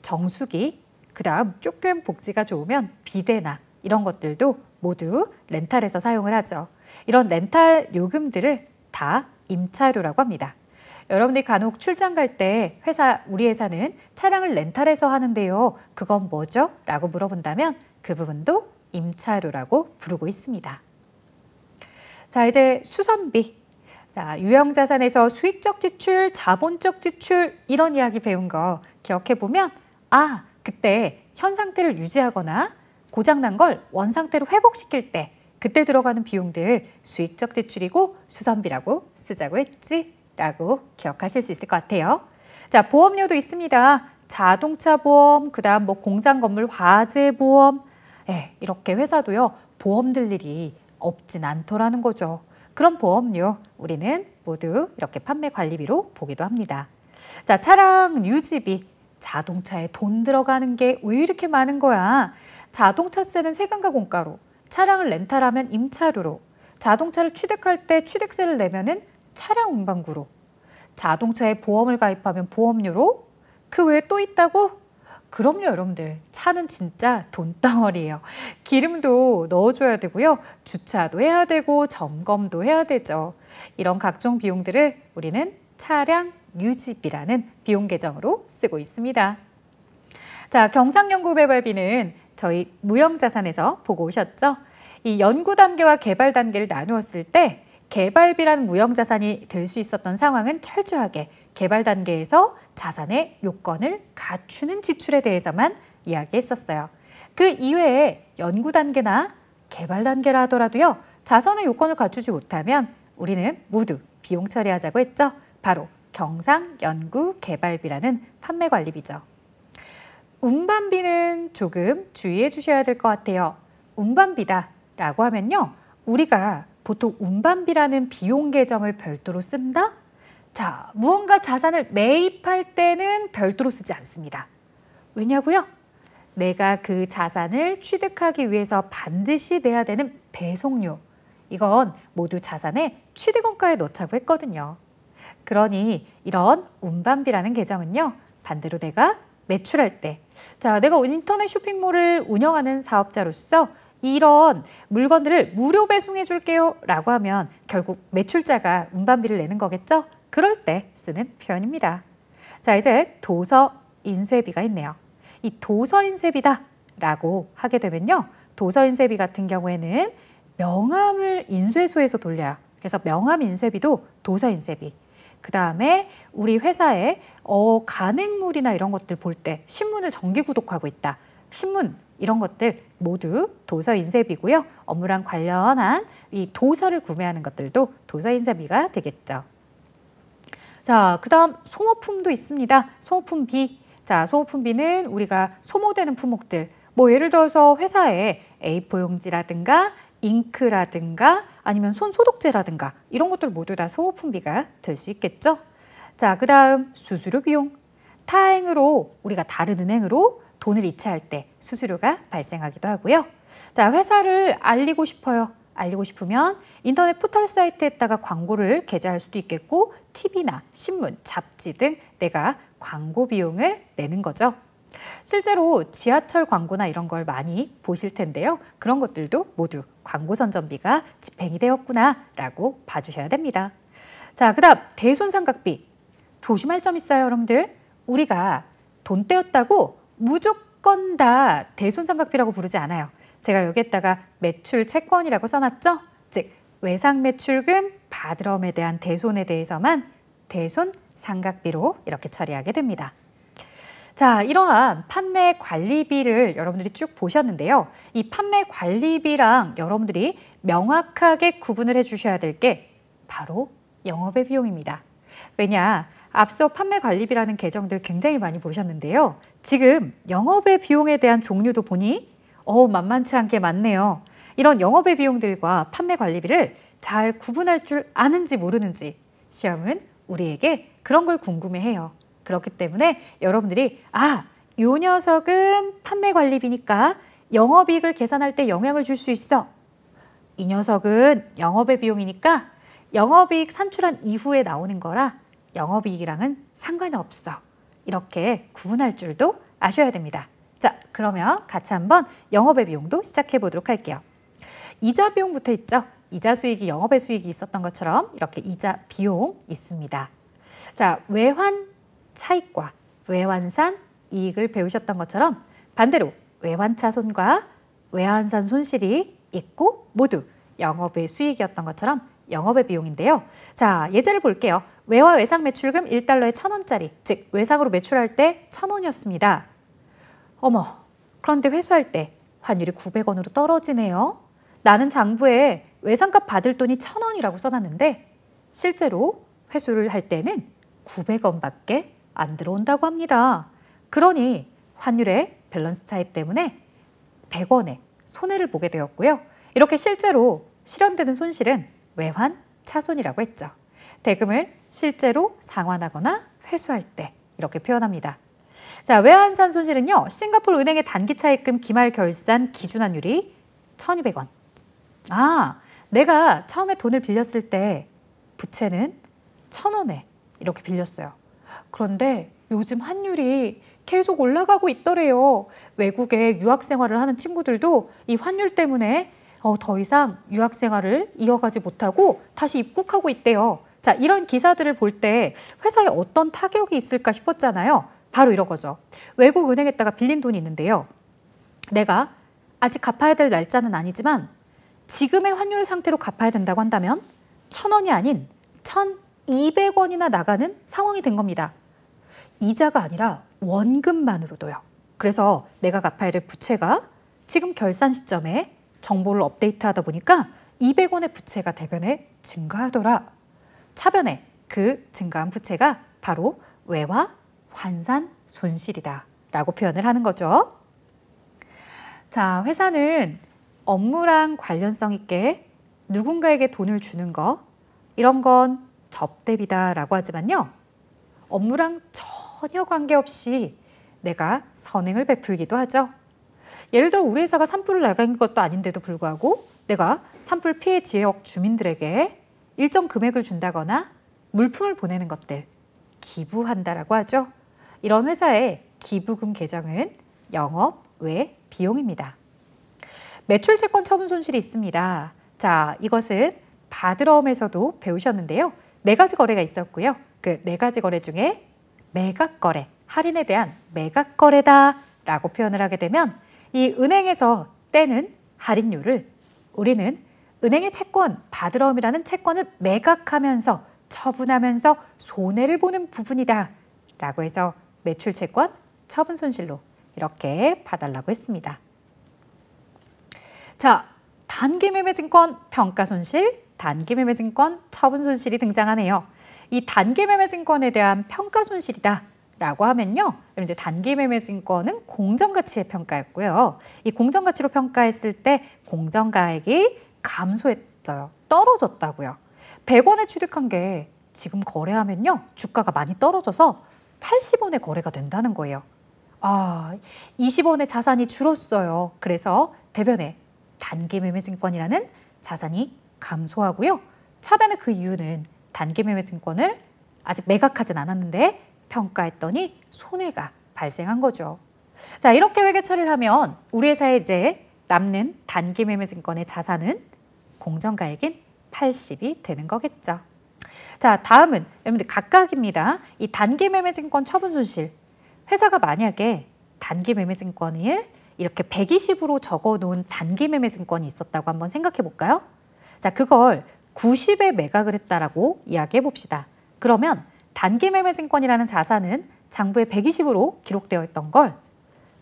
[SPEAKER 1] 정수기, 그 다음 조금 복지가 좋으면 비데나 이런 것들도 모두 렌탈해서 사용을 하죠. 이런 렌탈 요금들을 다 임차료라고 합니다. 여러분들이 간혹 출장 갈 때 우리 회사는 차량을 렌탈해서 하는데요. 그건 뭐죠? 라고 물어본다면 그 부분도 임차료라고 부르고 있습니다. 자, 이제 수선비. 자, 유형자산에서 수익적 지출, 자본적 지출 이런 이야기 배운 거 기억해보면 그때 현 상태를 유지하거나 고장난 걸 원상태로 회복시킬 때 그때 들어가는 비용들 수익적 지출이고 수선비라고 쓰자고 했지? 라고 기억하실 수 있을 것 같아요. 자, 보험료도 있습니다. 자동차 보험, 그다음 뭐 공장 건물 화재 보험, 이렇게 회사도요 보험 들 일이 없진 않더라는 거죠. 그런 보험료 우리는 모두 이렇게 판매 관리비로 보기도 합니다. 자, 차량 유지비, 자동차에 돈 들어가는 게 왜 이렇게 많은 거야? 자동차세는 세금과 공가로, 차량을 렌탈하면 임차료로, 자동차를 취득할 때 취득세를 내면은 차량 운반구로, 자동차에 보험을 가입하면 보험료로, 그 외에 또 있다고? 그럼요, 여러분들. 차는 진짜 돈덩어리예요. 기름도 넣어줘야 되고요. 주차도 해야 되고 점검도 해야 되죠. 이런 각종 비용들을 우리는 차량 유지비라는 비용 계정으로 쓰고 있습니다. 자, 경상연구개발비는 저희 무형자산에서 보고 오셨죠? 이 연구 단계와 개발 단계를 나누었을 때 개발비라는 무형자산이 될 수 있었던 상황은 철저하게 개발 단계에서 자산의 요건을 갖추는 지출에 대해서만 이야기했었어요. 그 이외에 연구 단계나 개발 단계라 하더라도요. 자산의 요건을 갖추지 못하면 우리는 모두 비용 처리하자고 했죠. 바로 경상연구개발비라는 판매관리비죠. 운반비는 조금 주의해 주셔야 될 것 같아요. 운반비다라고 하면요. 우리가 보통 운반비라는 비용 계정을 별도로 쓴다? 자, 무언가 자산을 매입할 때는 별도로 쓰지 않습니다. 왜냐고요? 내가 그 자산을 취득하기 위해서 반드시 내야 되는 배송료, 이건 모두 자산의 취득원가에 넣자고 했거든요. 그러니 이런 운반비라는 계정은요, 반대로 내가 매출할 때, 자, 내가 인터넷 쇼핑몰을 운영하는 사업자로서 이런 물건들을 무료 배송해 줄게요 라고 하면 결국 매출자가 운반비를 내는 거겠죠? 그럴 때 쓰는 표현입니다. 자, 이제 도서 인쇄비가 있네요. 이 도서 인쇄비다 라고 하게 되면요. 도서 인쇄비 같은 경우에는 명함을 인쇄소에서 돌려요. 그래서 명함 인쇄비도 도서 인쇄비. 그 다음에 우리 회사에 간행물이나 이런 것들 볼 때 신문을 정기 구독하고 있다. 신문 이런 것들 모두 도서 인쇄비고요. 업무랑 관련한 이 도서를 구매하는 것들도 도서 인쇄비가 되겠죠. 자, 그 다음 소모품도 있습니다. 소모품비. 자, 소모품비는 우리가 소모되는 품목들. 뭐 예를 들어서 회사에 A4 용지라든가 잉크라든가 아니면 손 소독제라든가 이런 것들 모두 다 소모품비가 될 수 있겠죠. 자, 그 다음 수수료 비용. 타행으로 우리가 다른 은행으로 돈을 이체할 때 수수료가 발생하기도 하고요. 자, 회사를 알리고 싶어요. 알리고 싶으면 인터넷 포털 사이트에다가 광고를 게재할 수도 있겠고 TV나 신문, 잡지 등 내가 광고 비용을 내는 거죠. 실제로 지하철 광고나 이런 걸 많이 보실 텐데요. 그런 것들도 모두 광고 선전비가 집행이 되었구나라고 봐주셔야 됩니다. 자, 그 다음 대손상각비. 조심할 점 있어요, 여러분들. 우리가 돈 떼었다고 무조건 다 대손상각비라고 부르지 않아요. 제가 여기에다가 매출 채권이라고 써놨죠? 즉 외상매출금 받으럼에 대한 대손에 대해서만 대손상각비로 이렇게 처리하게 됩니다. 자, 이러한 판매 관리비를 여러분들이 쭉 보셨는데요. 이 판매 관리비랑 여러분들이 명확하게 구분을 해주셔야 될 게 바로 영업의 비용입니다. 왜냐? 앞서 판매 관리비라는 계정들 굉장히 많이 보셨는데요. 지금 영업의 비용에 대한 종류도 보니 만만치 않게 많네요. 이런 영업의 비용들과 판매 관리비를 잘 구분할 줄 아는지 모르는지 시험은 우리에게 그런 걸 궁금해해요. 그렇기 때문에 여러분들이 요 녀석은 판매 관리비니까 영업이익을 계산할 때 영향을 줄 수 있어. 이 녀석은 영업의 비용이니까 영업이익 산출한 이후에 나오는 거라 영업이익이랑은 상관이 없어. 이렇게 구분할 줄도 아셔야 됩니다. 자, 그러면 같이 한번 영업의 비용도 시작해 보도록 할게요. 이자 비용부터 있죠. 이자 수익이 영업의 수익이 있었던 것처럼 이렇게 이자 비용 있습니다. 자, 외환 차익과 외환산 이익을 배우셨던 것처럼 반대로 외환차손과 외환산 손실이 있고 모두 영업의 수익이었던 것처럼 영업의 비용인데요. 자, 예제를 볼게요. 외화 외상 매출금 1달러에 1,000원짜리, 즉 외상으로 매출할 때 1,000원이었습니다. 어머, 그런데 회수할 때 환율이 900원으로 떨어지네요. 나는 장부에 외상값 받을 돈이 1,000원이라고 써놨는데 실제로 회수를 할 때는 900원밖에 안 들어온다고 합니다. 그러니 환율의 밸런스 차이 때문에 100원의 손해를 보게 되었고요. 이렇게 실제로 실현되는 손실은 외환 차손이라고 했죠. 대금을 실제로 상환하거나 회수할 때 이렇게 표현합니다. 자, 외환산 손실은요. 싱가포르 은행의 단기 차입금 기말 결산 기준 환율이 1,200원. 내가 처음에 돈을 빌렸을 때 부채는 1,000원에 이렇게 빌렸어요. 그런데 요즘 환율이 계속 올라가고 있더래요. 외국에 유학 생활을 하는 친구들도 이 환율 때문에 더 이상 유학 생활을 이어가지 못하고 다시 입국하고 있대요. 자, 이런 기사들을 볼 때 회사에 어떤 타격이 있을까 싶었잖아요. 바로 이런 거죠. 외국 은행에다가 빌린 돈이 있는데요. 내가 아직 갚아야 될 날짜는 아니지만 지금의 환율 상태로 갚아야 된다고 한다면 1,000원이 아닌 1,200원이나 나가는 상황이 된 겁니다. 이자가 아니라 원금만으로도요. 그래서 내가 갚아야 될 부채가 지금 결산 시점에 정보를 업데이트하다 보니까 200원의 부채가 대변에 증가하더라. 차변에 그 증가한 부채가 바로 외화 환산 손실이다 라고 표현을 하는 거죠. 자, 회사는 업무랑 관련성 있게 누군가에게 돈을 주는 거, 이런 건 접대비다라고 하지만요. 업무랑 전혀 관계없이 내가 선행을 베풀기도 하죠. 예를 들어 우리 회사가 산불을 나간 것도 아닌데도 불구하고 내가 산불 피해 지역 주민들에게 일정 금액을 준다거나 물품을 보내는 것들, 기부한다라고 하죠. 이런 회사의 기부금 계정은 영업 외 비용입니다. 매출채권 처분 손실이 있습니다. 자, 이것은 바드럼에서도 배우셨는데요. 4가지 거래가 있었고요. 그 4가지 거래 중에 매각거래, 할인에 대한 매각거래다라고 표현을 하게 되면 이 은행에서 떼는 할인율을 우리는 은행의 채권, 바드럼이라는 채권을 매각하면서 처분하면서 손해를 보는 부분이다 라고 해서 매출채권 처분 손실로 이렇게 봐달라고 했습니다. 자, 단기매매증권 평가손실, 단기매매증권 처분손실이 등장하네요. 이 단기매매증권에 대한 평가손실이다 라고 하면요. 여러분들 단기매매증권은 공정가치의 평가였고요. 이 공정가치로 평가했을 때 공정가액이 감소했어요. 떨어졌다고요. 100원에 취득한 게 지금 거래하면요. 주가가 많이 떨어져서 80원에 거래가 된다는 거예요. 20원의 자산이 줄었어요. 그래서 대변에 단기매매증권이라는 자산이 감소하고요. 차변에 그 이유는 단기매매증권을 아직 매각하진 않았는데 평가했더니 손해가 발생한 거죠. 자, 이렇게 회계 처리를 하면 우리 회사에 이제 남는 단기매매증권의 자산은 공정가액인 80이 되는 거겠죠. 자, 다음은 여러분들 각각입니다. 이 단기매매증권 처분손실. 회사가 만약에 단기매매증권을 이렇게 120으로 적어놓은 단기매매증권이 있었다고 한번 생각해 볼까요? 자, 그걸 90에 매각을 했다라고 이야기해 봅시다. 그러면 단기매매증권이라는 자산은 장부에 120으로 기록되어 있던 걸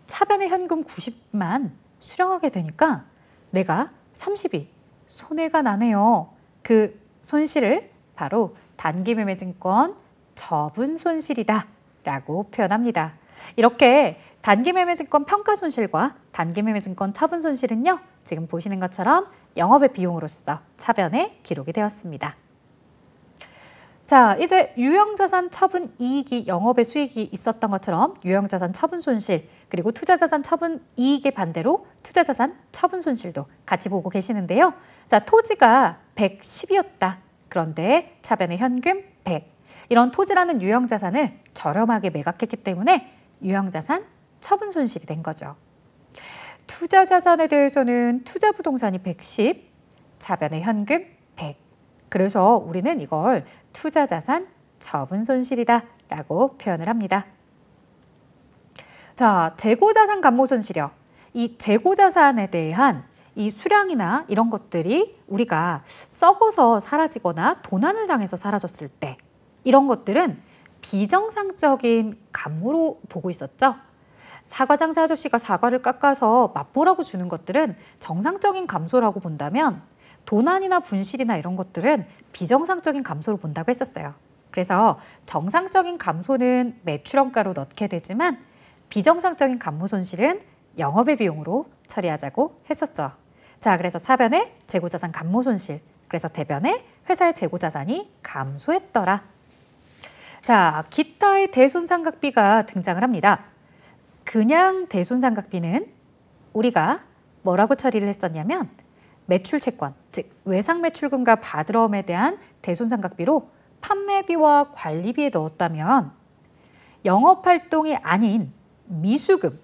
[SPEAKER 1] 차변에 현금 90만 수령하게 되니까 내가 30이 손해가 나네요. 그 손실을 바로 단기매매증권 처분 손실이다 라고 표현합니다. 이렇게 단기매매증권 평가손실과 단기매매증권 처분손실은요. 지금 보시는 것처럼 영업의 비용으로서 차변에 기록이 되었습니다. 자, 이제 유형자산 처분 이익이 영업의 수익이 있었던 것처럼 유형자산 처분 손실 그리고 투자자산 처분 이익의 반대로 투자자산 처분 손실도 같이 보고 계시는데요. 자, 토지가 110이었다. 그런데 차변에 현금 100. 이런 토지라는 유형자산을 저렴하게 매각했기 때문에 유형자산 처분 손실이 된 거죠. 투자자산에 대해서는 투자부동산이 110, 차변에 현금 100. 그래서 우리는 이걸 투자자산 처분 손실이다 라고 표현을 합니다. 자, 재고자산 감모 손실이요. 이 재고자산에 대한 이 수량이나 이런 것들이 우리가 썩어서 사라지거나 도난을 당해서 사라졌을 때 이런 것들은 비정상적인 감모로 보고 있었죠. 사과 장사 아저씨가 사과를 깎아서 맛보라고 주는 것들은 정상적인 감소라고 본다면 도난이나 분실이나 이런 것들은 비정상적인 감소로 본다고 했었어요. 그래서 정상적인 감소는 매출원가로 넣게 되지만 비정상적인 감모 손실은 영업의 비용으로 처리하자고 했었죠. 자, 그래서 차변에 재고자산 감모 손실, 그래서 대변에 회사의 재고자산이 감소했더라. 자, 기타의 대손상각비가 등장을 합니다. 그냥 대손상각비는 우리가 뭐라고 처리를 했었냐면 매출채권, 즉 외상매출금과 바드러움에 대한 대손상각비로 판매비와 관리비에 넣었다면 영업활동이 아닌 미수금,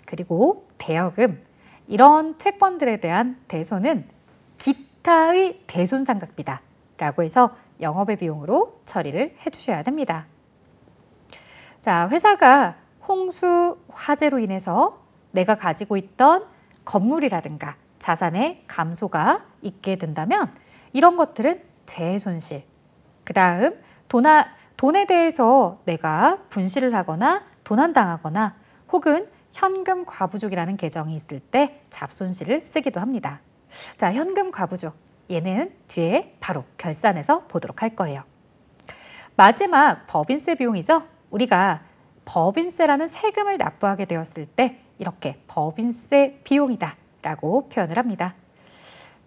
[SPEAKER 1] 그리고 대여금, 이런 채권들에 대한 대손은 기타의 대손상각비다 라고 해서 영업의 비용으로 처리를 해주셔야 됩니다. 자, 회사가 홍수, 화재로 인해서 내가 가지고 있던 건물이라든가 자산의 감소가 있게 된다면 이런 것들은 재해손실, 그 다음 돈에 대해서 내가 분실을 하거나 도난당하거나 혹은 현금 과부족이라는 계정이 있을 때 잡손실을 쓰기도 합니다. 자, 현금 과부족, 얘는 뒤에 바로 결산에서 보도록 할 거예요. 마지막 법인세 비용이죠. 우리가 법인세라는 세금을 납부하게 되었을 때 이렇게 법인세 비용이다 라고 표현을 합니다.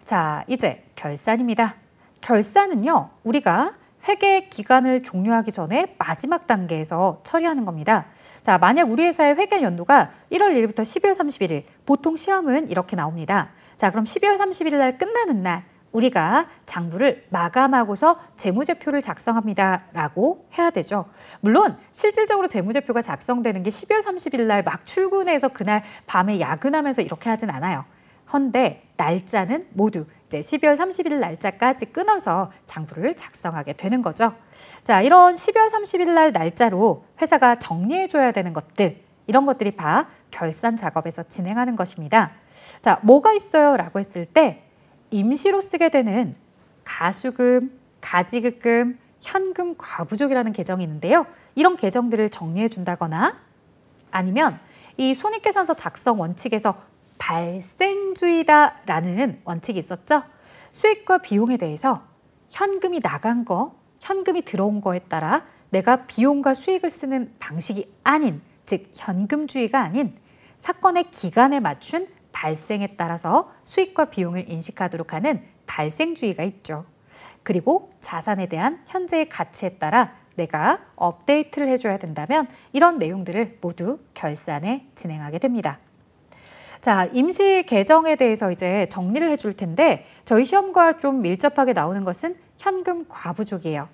[SPEAKER 1] 자, 이제 결산입니다. 결산은요, 우리가 회계 기간을 종료하기 전에 마지막 단계에서 처리하는 겁니다. 자, 만약 우리 회사의 회계 연도가 1월 1일부터 12월 31일, 보통 시험은 이렇게 나옵니다. 자, 그럼 12월 31일 날 끝나는 날 우리가 장부를 마감하고서 재무제표를 작성합니다 라고 해야 되죠. 물론 실질적으로 재무제표가 작성되는 게 12월 30일 날 막 출근해서 그날 밤에 야근하면서 이렇게 하진 않아요. 헌데 날짜는 모두 이제 12월 30일 날짜까지 끊어서 장부를 작성하게 되는 거죠. 자, 이런 12월 30일 날 날짜로 회사가 정리해줘야 되는 것들, 이런 것들이 다 결산 작업에서 진행하는 것입니다. 자, 뭐가 있어요 라고 했을 때 임시로 쓰게 되는 가수금, 가지급금, 현금 과부족이라는 계정이 있는데요. 이런 계정들을 정리해 준다거나 아니면 이 손익계산서 작성 원칙에서 발생주의다라는 원칙이 있었죠. 수익과 비용에 대해서 현금이 나간 거, 현금이 들어온 거에 따라 내가 비용과 수익을 쓰는 방식이 아닌, 즉 현금주의가 아닌 사건의 기간에 맞춘 발생에 따라서 수익과 비용을 인식하도록 하는 발생주의가 있죠. 그리고 자산에 대한 현재의 가치에 따라 내가 업데이트를 해줘야 된다면 이런 내용들을 모두 결산에 진행하게 됩니다. 자, 임시 계정에 대해서 이제 정리를 해줄 텐데 저희 시험과 좀 밀접하게 나오는 것은 현금 과부족이에요.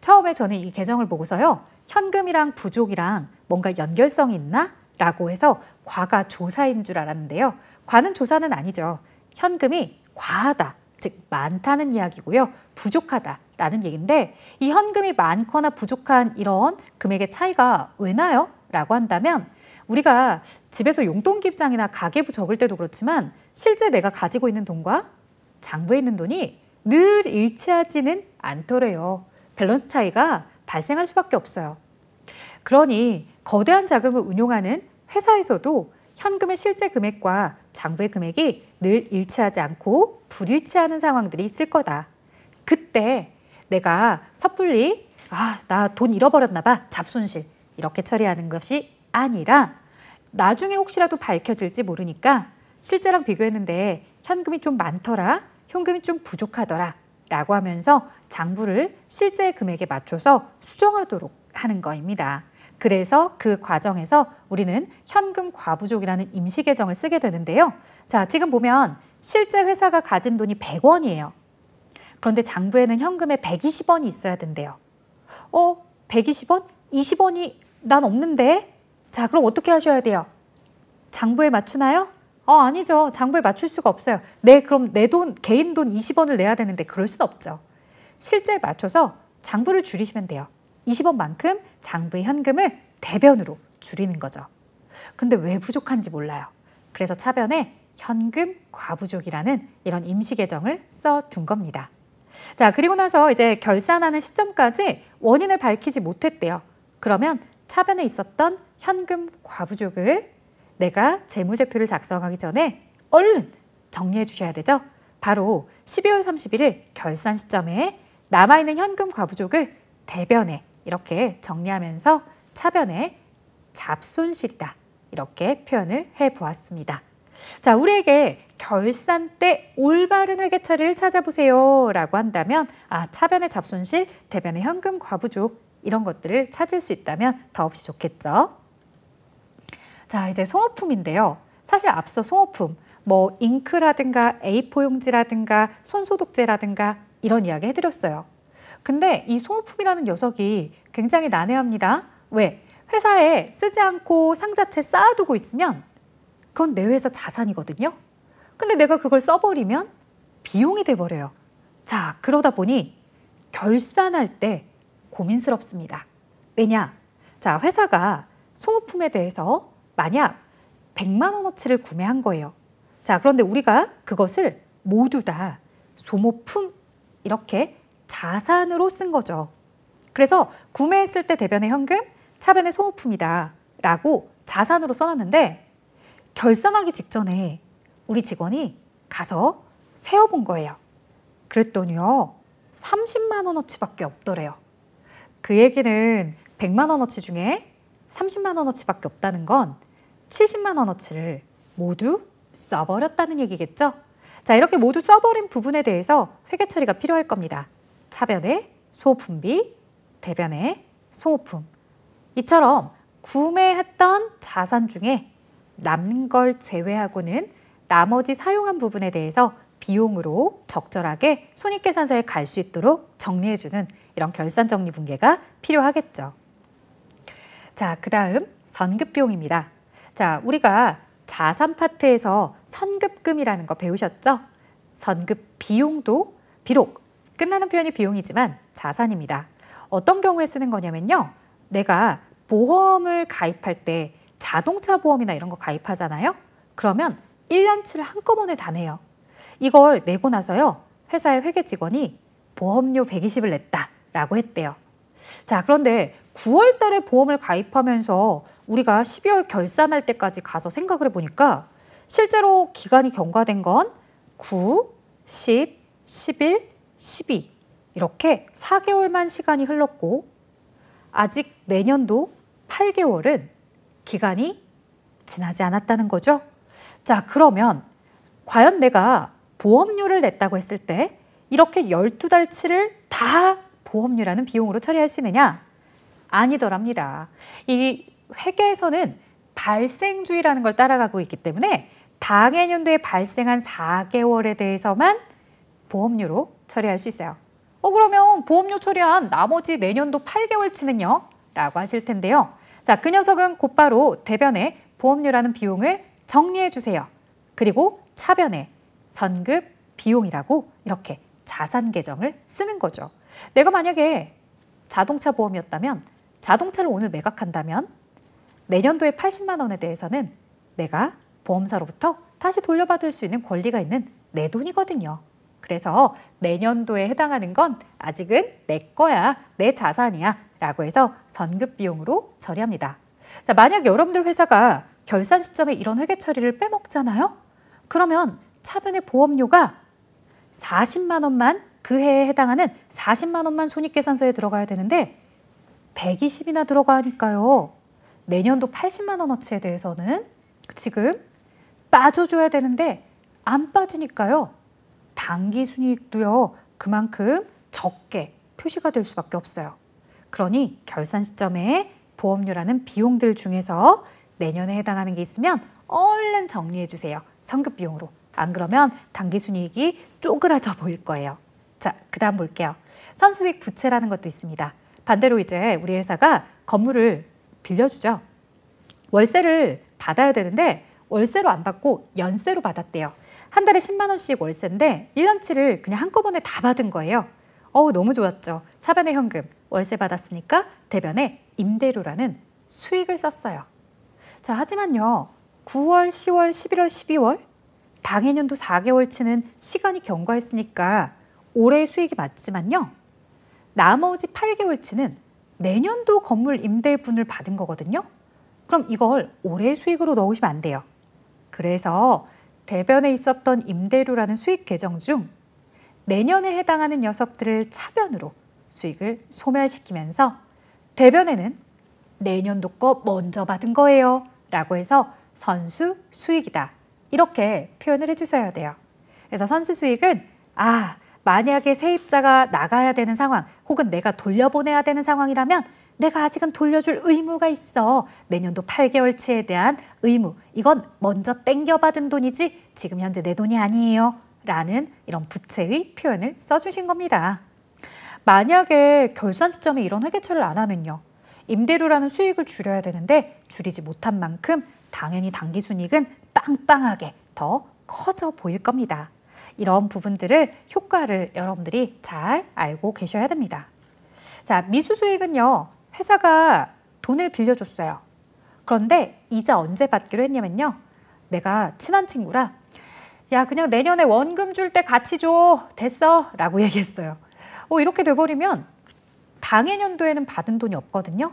[SPEAKER 1] 처음에 저는 이 계정을 보고서요. 현금이랑 부족이랑 뭔가 연결성이 있나? 라고 해서 과가 조사인 줄 알았는데요. 과는 조사는 아니죠. 현금이 과하다, 즉 많다는 이야기고요. 부족하다라는 얘기인데 이 현금이 많거나 부족한 이런 금액의 차이가 왜 나요? 라고 한다면 우리가 집에서 용돈기입장이나 가계부 적을 때도 그렇지만 실제 내가 가지고 있는 돈과 장부에 있는 돈이 늘 일치하지는 않더래요. 밸런스 차이가 발생할 수밖에 없어요. 그러니 거대한 자금을 운용하는 회사에서도 현금의 실제 금액과 장부의 금액이 늘 일치하지 않고 불일치하는 상황들이 있을 거다. 그때 내가 섣불리 나 돈 잃어버렸나 봐, 잡손실 이렇게 처리하는 것이 아니라 나중에 혹시라도 밝혀질지 모르니까 실제랑 비교했는데 현금이 좀 많더라, 현금이 좀 부족하더라 라고 하면서 장부를 실제 금액에 맞춰서 수정하도록 하는 거입니다. 그래서 그 과정에서 우리는 현금 과부족이라는 임시 계정을 쓰게 되는데요. 자, 지금 보면 실제 회사가 가진 돈이 100원이에요. 그런데 장부에는 현금에 120원이 있어야 된대요. 120원? 20원이 난 없는데? 자, 그럼 어떻게 하셔야 돼요? 장부에 맞추나요? 아니죠. 장부에 맞출 수가 없어요. 네, 그럼 내 돈, 개인 돈 20원을 내야 되는데 그럴 수는 없죠. 실제에 맞춰서 장부를 줄이시면 돼요. 20원만큼 장부의 현금을 대변으로 줄이는 거죠. 근데 왜 부족한지 몰라요. 그래서 차변에 현금 과부족이라는 이런 임시 계정을 써둔 겁니다. 자, 그리고 나서 이제 결산하는 시점까지 원인을 밝히지 못했대요. 그러면 차변에 있었던 현금 과부족을 내가 재무제표를 작성하기 전에 얼른 정리해 주셔야 되죠. 바로 12월 31일 결산 시점에 남아있는 현금 과부족을 대변에 이렇게 정리하면서 차변에 잡손실이다 이렇게 표현을 해보았습니다. 자, 우리에게 결산 때 올바른 회계 처리를 찾아보세요 라고 한다면 차변의 잡손실, 대변의 현금 과부족 이런 것들을 찾을 수 있다면 더없이 좋겠죠. 자, 이제 송호품인데요. 사실 앞서 송호품, 뭐 잉크라든가 A4 용지라든가 손소독제라든가 이런 이야기 해드렸어요. 근데 이 송호품이라는 녀석이 굉장히 난해합니다. 왜? 회사에 쓰지 않고 상자채 쌓아두고 있으면 그건 내 회사 자산이거든요. 근데 내가 그걸 써버리면 비용이 돼버려요. 자, 그러다 보니 결산할 때 고민스럽습니다. 왜냐? 자, 회사가 송호품에 대해서 만약 100만 원어치를 구매한 거예요. 자, 그런데 우리가 그것을 모두 다 소모품 이렇게 자산으로 쓴 거죠. 그래서 구매했을 때 대변의 현금, 차변의 소모품이다 라고 자산으로 써놨는데 결산하기 직전에 우리 직원이 가서 세어본 거예요. 그랬더니요, 30만 원어치밖에 없더래요. 그 얘기는 100만 원어치 중에 30만 원어치밖에 없다는 건 70만 원어치를 모두 써버렸다는 얘기겠죠? 자, 이렇게 모두 써버린 부분에 대해서 회계 처리가 필요할 겁니다. 차변의 소모품비, 대변의 소모품. 이처럼 구매했던 자산 중에 남는 걸 제외하고는 나머지 사용한 부분에 대해서 비용으로 적절하게 손익계산서에 갈 수 있도록 정리해주는 이런 결산정리분계가 필요하겠죠. 자, 그 다음 선급비용입니다. 자, 우리가 자산 파트에서 선급금이라는 거 배우셨죠? 선급비용도 비록 끝나는 표현이 비용이지만 자산입니다. 어떤 경우에 쓰는 거냐면요. 내가 보험을 가입할 때 자동차 보험이나 이런 거 가입하잖아요. 그러면 1년치를 한꺼번에 다 내요. 이걸 내고 나서요. 회사의 회계 직원이 보험료 120을 냈다라고 했대요. 자, 그런데 9월 달에 보험을 가입하면서 우리가 12월 결산할 때까지 가서 생각을 해보니까 실제로 기간이 경과된 건 9, 10, 11, 12 이렇게 4개월만 시간이 흘렀고 아직 내년도 8개월은 기간이 지나지 않았다는 거죠. 자, 그러면 과연 내가 보험료를 냈다고 했을 때 이렇게 12달치를 다 보험료라는 비용으로 처리할 수 있느냐? 아니더랍니다. 이 회계에서는 발생주의라는 걸 따라가고 있기 때문에 당해년도에 발생한 4개월에 대해서만 보험료로 처리할 수 있어요. 그러면 보험료 처리한 나머지 내년도 8개월치는요? 라고 하실 텐데요. 자, 그 녀석은 곧바로 대변에 보험료라는 비용을 정리해 주세요. 그리고 차변에 선급 비용이라고 이렇게 자산 계정을 쓰는 거죠. 내가 만약에 자동차 보험이었다면 자동차를 오늘 매각한다면 내년도에 80만 원에 대해서는 내가 보험사로부터 다시 돌려받을 수 있는 권리가 있는 내 돈이거든요. 그래서 내년도에 해당하는 건 아직은 내 거야, 내 자산이야 라고 해서 선급 비용으로 처리합니다. 자, 만약 여러분들 회사가 결산 시점에 이런 회계 처리를 빼먹잖아요? 그러면 차변의 보험료가 40만 원만 그 해에 해당하는 40만 원만 손익계산서에 들어가야 되는데 120이나 들어가니까요. 내년도 80만 원어치에 대해서는 지금 빠져줘야 되는데 안 빠지니까요. 당기순이익도요. 그만큼 적게 표시가 될 수밖에 없어요. 그러니 결산 시점에 보험료라는 비용들 중에서 내년에 해당하는 게 있으면 얼른 정리해 주세요. 선급 비용으로. 안 그러면 당기순이익이 쪼그라져 보일 거예요. 자, 그 다음 볼게요. 선수익 부채라는 것도 있습니다. 반대로 이제 우리 회사가 건물을 빌려주죠. 월세를 받아야 되는데 월세로 안 받고 연세로 받았대요. 한 달에 10만 원씩 월세인데 1년치를 그냥 한꺼번에 다 받은 거예요. 너무 좋았죠. 차변의 현금, 월세 받았으니까 대변에 임대료라는 수익을 썼어요. 자, 하지만요. 9월, 10월, 11월, 12월 당해년도 4개월치는 시간이 경과했으니까 올해의 수익이 맞지만요. 나머지 8개월치는 내년도 건물 임대분을 받은 거거든요. 그럼 이걸 올해의 수익으로 넣으시면 안 돼요. 그래서 대변에 있었던 임대료라는 수익 계정 중 내년에 해당하는 녀석들을 차변으로 수익을 소멸시키면서 대변에는 내년도 거 먼저 받은 거예요 라고 해서 선수 수익이다. 이렇게 표현을 해주셔야 돼요. 그래서 선수 수익은 만약에 세입자가 나가야 되는 상황 혹은 내가 돌려보내야 되는 상황이라면 내가 아직은 돌려줄 의무가 있어. 내년도 8개월치에 대한 의무. 이건 먼저 땡겨받은 돈이지 지금 현재 내 돈이 아니에요. 라는 이런 부채의 표현을 써주신 겁니다. 만약에 결산 시점에 이런 회계처리를 안 하면요. 임대료라는 수익을 줄여야 되는데 줄이지 못한 만큼 당연히 당기순이익은 빵빵하게 더 커져 보일 겁니다. 이런 부분들을 효과를 여러분들이 잘 알고 계셔야 됩니다. 자, 미수수익은요. 회사가 돈을 빌려줬어요. 그런데 이자 언제 받기로 했냐면요. 내가 친한 친구라 야 그냥 내년에 원금 줄 때 같이 줘. 됐어. 라고 얘기했어요. 이렇게 돼버리면 당해년도에는 받은 돈이 없거든요.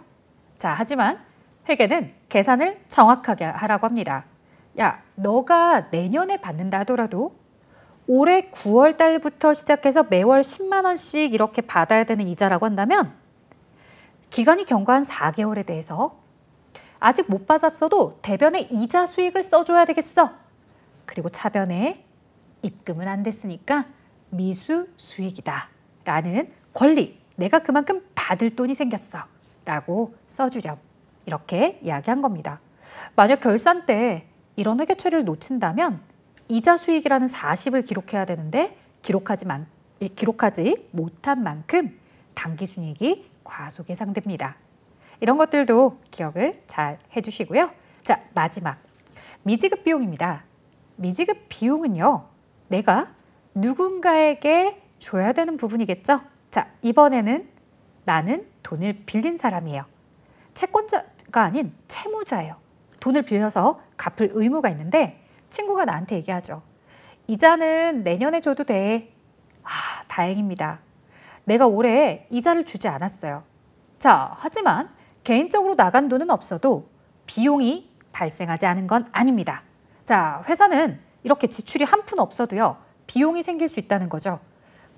[SPEAKER 1] 자, 하지만 회계는 계산을 정확하게 하라고 합니다. 야, 너가 내년에 받는다 하더라도 올해 9월 달부터 시작해서 매월 10만 원씩 이렇게 받아야 되는 이자라고 한다면 기간이 경과한 4개월에 대해서 아직 못 받았어도 대변에 이자 수익을 써줘야 되겠어. 그리고 차변에 입금은 안 됐으니까 미수 수익이다. 라는 권리, 내가 그만큼 받을 돈이 생겼어. 라고 써주렴. 이렇게 이야기한 겁니다. 만약 결산 때 이런 회계 처리를 놓친다면 이자 수익이라는 40을 기록해야 되는데 기록하지 못한 만큼 당기순이익이 과소계상됩니다. 이런 것들도 기억을 잘 해주시고요. 자, 마지막 미지급 비용입니다. 미지급 비용은요. 내가 누군가에게 줘야 되는 부분이겠죠. 자, 이번에는 나는 돈을 빌린 사람이에요. 채권자가 아닌 채무자예요. 돈을 빌려서 갚을 의무가 있는데 친구가 나한테 얘기하죠. 이자는 내년에 줘도 돼. 다행입니다. 내가 올해 이자를 주지 않았어요. 자, 하지만 개인적으로 나간 돈은 없어도 비용이 발생하지 않은 건 아닙니다. 자, 회사는 이렇게 지출이 한 푼 없어도요. 비용이 생길 수 있다는 거죠.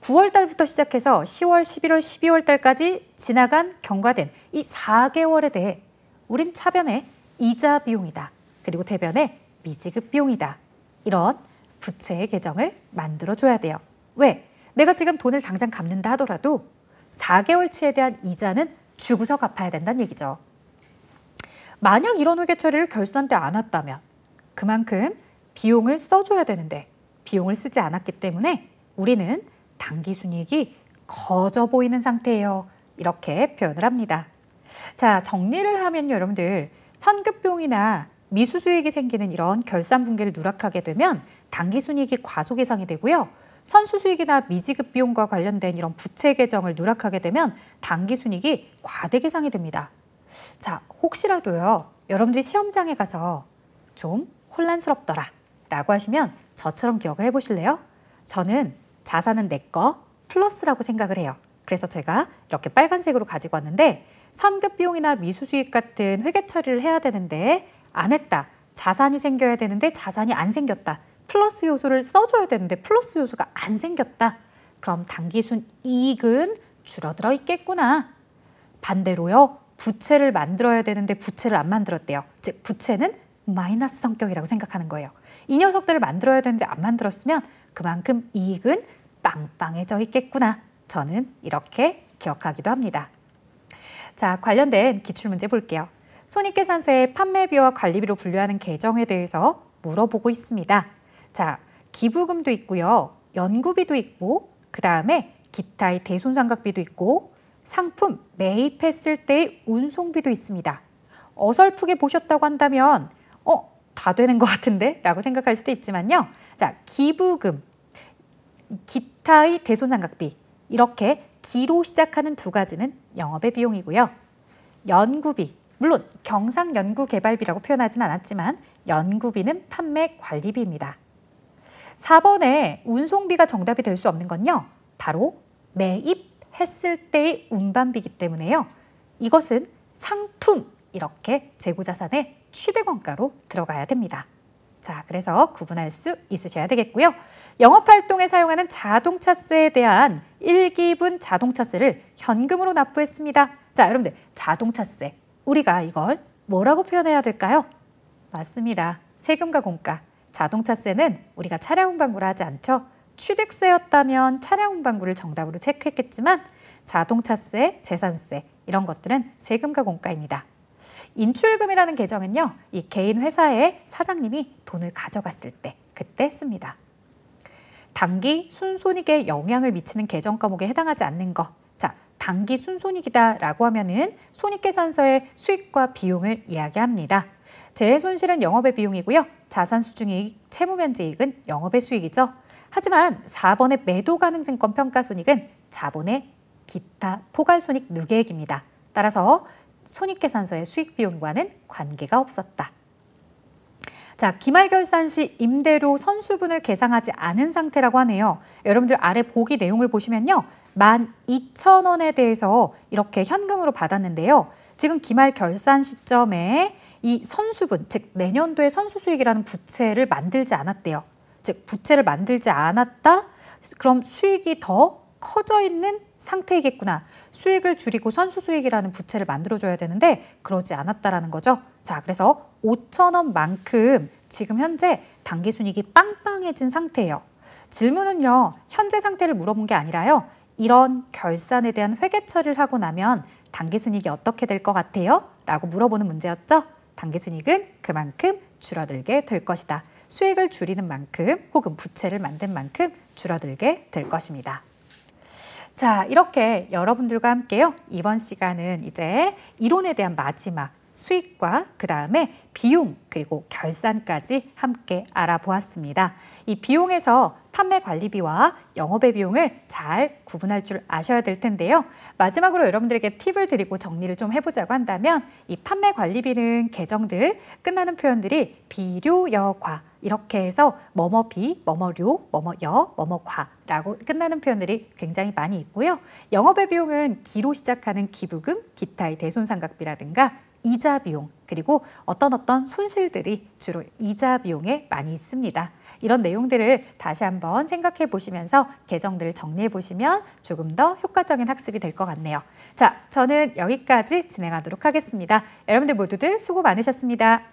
[SPEAKER 1] 9월 달부터 시작해서 10월, 11월, 12월 달까지 지나간 경과된 이 4개월에 대해 우린 차변에 이자 비용이다. 그리고 대변에 미지급 비용이다. 이런 부채의 계정을 만들어줘야 돼요. 왜? 내가 지금 돈을 당장 갚는다 하더라도 4개월치에 대한 이자는 주고서 갚아야 된다는 얘기죠. 만약 이런 회계 처리를 결산 때 안 왔다면 그만큼 비용을 써줘야 되는데 비용을 쓰지 않았기 때문에 우리는 당기순이익이 커져 보이는 상태예요. 이렇게 표현을 합니다. 자, 정리를 하면 여러분들 선급비용이나 미수수익이 생기는 이런 결산분기를 누락하게 되면 당기순이익이 과소계상이 되고요. 선수수익이나 미지급 비용과 관련된 이런 부채 계정을 누락하게 되면 당기순이익이 과대계상이 됩니다. 자, 혹시라도요. 여러분들이 시험장에 가서 좀 혼란스럽더라 라고 하시면 저처럼 기억을 해보실래요? 저는 자산은 내 거 플러스라고 생각을 해요. 그래서 제가 이렇게 빨간색으로 가지고 왔는데 선급비용이나 미수수익 같은 회계 처리를 해야 되는데 안 했다. 자산이 생겨야 되는데 자산이 안 생겼다. 플러스 요소를 써줘야 되는데 플러스 요소가 안 생겼다. 그럼 당기순이익은 줄어들어 있겠구나. 반대로요. 부채를 만들어야 되는데 부채를 안 만들었대요. 즉 부채는 마이너스 성격이라고 생각하는 거예요. 이 녀석들을 만들어야 되는데 안 만들었으면 그만큼 이익은 빵빵해져 있겠구나. 저는 이렇게 기억하기도 합니다. 자, 관련된 기출문제 볼게요. 손익계산서의 판매비와 관리비로 분류하는 계정에 대해서 물어보고 있습니다. 자, 기부금도 있고요. 연구비도 있고 그 다음에 기타의 대손상각비도 있고 상품 매입했을 때의 운송비도 있습니다. 어설프게 보셨다고 한다면 다 되는 것 같은데? 라고 생각할 수도 있지만요. 자, 기부금, 기타의 대손상각비 이렇게 기로 시작하는 두 가지는 영업의 비용이고요. 연구비, 물론 경상연구개발비라고 표현하진 않았지만 연구비는 판매 관리비입니다. 4번에 운송비가 정답이 될 수 없는 건요. 바로 매입했을 때의 운반비이기 때문에요. 이것은 상품 이렇게 재고자산의 취득원가로 들어가야 됩니다. 자, 그래서 구분할 수 있으셔야 되겠고요. 영업활동에 사용하는 자동차세에 대한 1기분 자동차세를 현금으로 납부했습니다. 자, 여러분들 자동차세 우리가 이걸 뭐라고 표현해야 될까요? 맞습니다. 세금과 공가. 자동차세는 우리가 차량 운반구를 하지 않죠. 취득세였다면 차량 운반구를 정답으로 체크했겠지만 자동차세, 재산세 이런 것들은 세금과 공가입니다. 인출금이라는 계정은요, 이 개인 회사의 사장님이 돈을 가져갔을 때 그때 씁니다. 당기 순손익에 영향을 미치는 계정 과목에 해당하지 않는 거. 자, 당기 순손익이다라고 하면은 손익계산서의 수익과 비용을 이야기합니다. 재해손실은 영업의 비용이고요. 자산수중이익, 채무면제이익은 영업의 수익이죠. 하지만 4번의 매도가능증권 평가손익은 자본의 기타 포괄손익 누계액입니다. 따라서 손익계산서의 수익비용과는 관계가 없었다. 자, 기말결산 시 임대료 선수분을 계상하지 않은 상태라고 하네요. 여러분들 아래 보기 내용을 보시면요. 12,000원에 대해서 이렇게 현금으로 받았는데요. 지금 기말결산 시점에 이 선수분, 즉 내년도의 선수수익이라는 부채를 만들지 않았대요. 즉 부채를 만들지 않았다? 그럼 수익이 더 커져 있는 상태이겠구나. 수익을 줄이고 선수수익이라는 부채를 만들어줘야 되는데 그러지 않았다라는 거죠. 자, 그래서 5,000원만큼 지금 현재 당기순이익이 빵빵해진 상태예요. 질문은요, 현재 상태를 물어본 게 아니라요. 이런 결산에 대한 회계 처리를 하고 나면 당기순이익이 어떻게 될 것 같아요? 라고 물어보는 문제였죠. 당기순이익은 그만큼 줄어들게 될 것이다. 수익을 줄이는 만큼 혹은 부채를 만든 만큼 줄어들게 될 것입니다. 자, 이렇게 여러분들과 함께요. 이번 시간은 이제 이론에 대한 마지막 수익과 그 다음에 비용 그리고 결산까지 함께 알아보았습니다. 이 비용에서 판매 관리비와 영업의 비용을 잘 구분할 줄 아셔야 될 텐데요. 마지막으로 여러분들에게 팁을 드리고 정리를 좀 해보자고 한다면 이 판매 관리비는 계정들 끝나는 표현들이 비료여과 이렇게 해서 뭐뭐비, 뭐뭐료, 뭐뭐여, 뭐뭐과라고 끝나는 표현들이 굉장히 많이 있고요. 영업의 비용은 기로 시작하는 기부금, 기타의 대손상각비라든가 이자 비용, 그리고 어떤 손실들이 주로 이자 비용에 많이 있습니다. 이런 내용들을 다시 한번 생각해 보시면서 계정들을 정리해 보시면 조금 더 효과적인 학습이 될 것 같네요. 자, 저는 여기까지 진행하도록 하겠습니다. 여러분들 모두들 수고 많으셨습니다.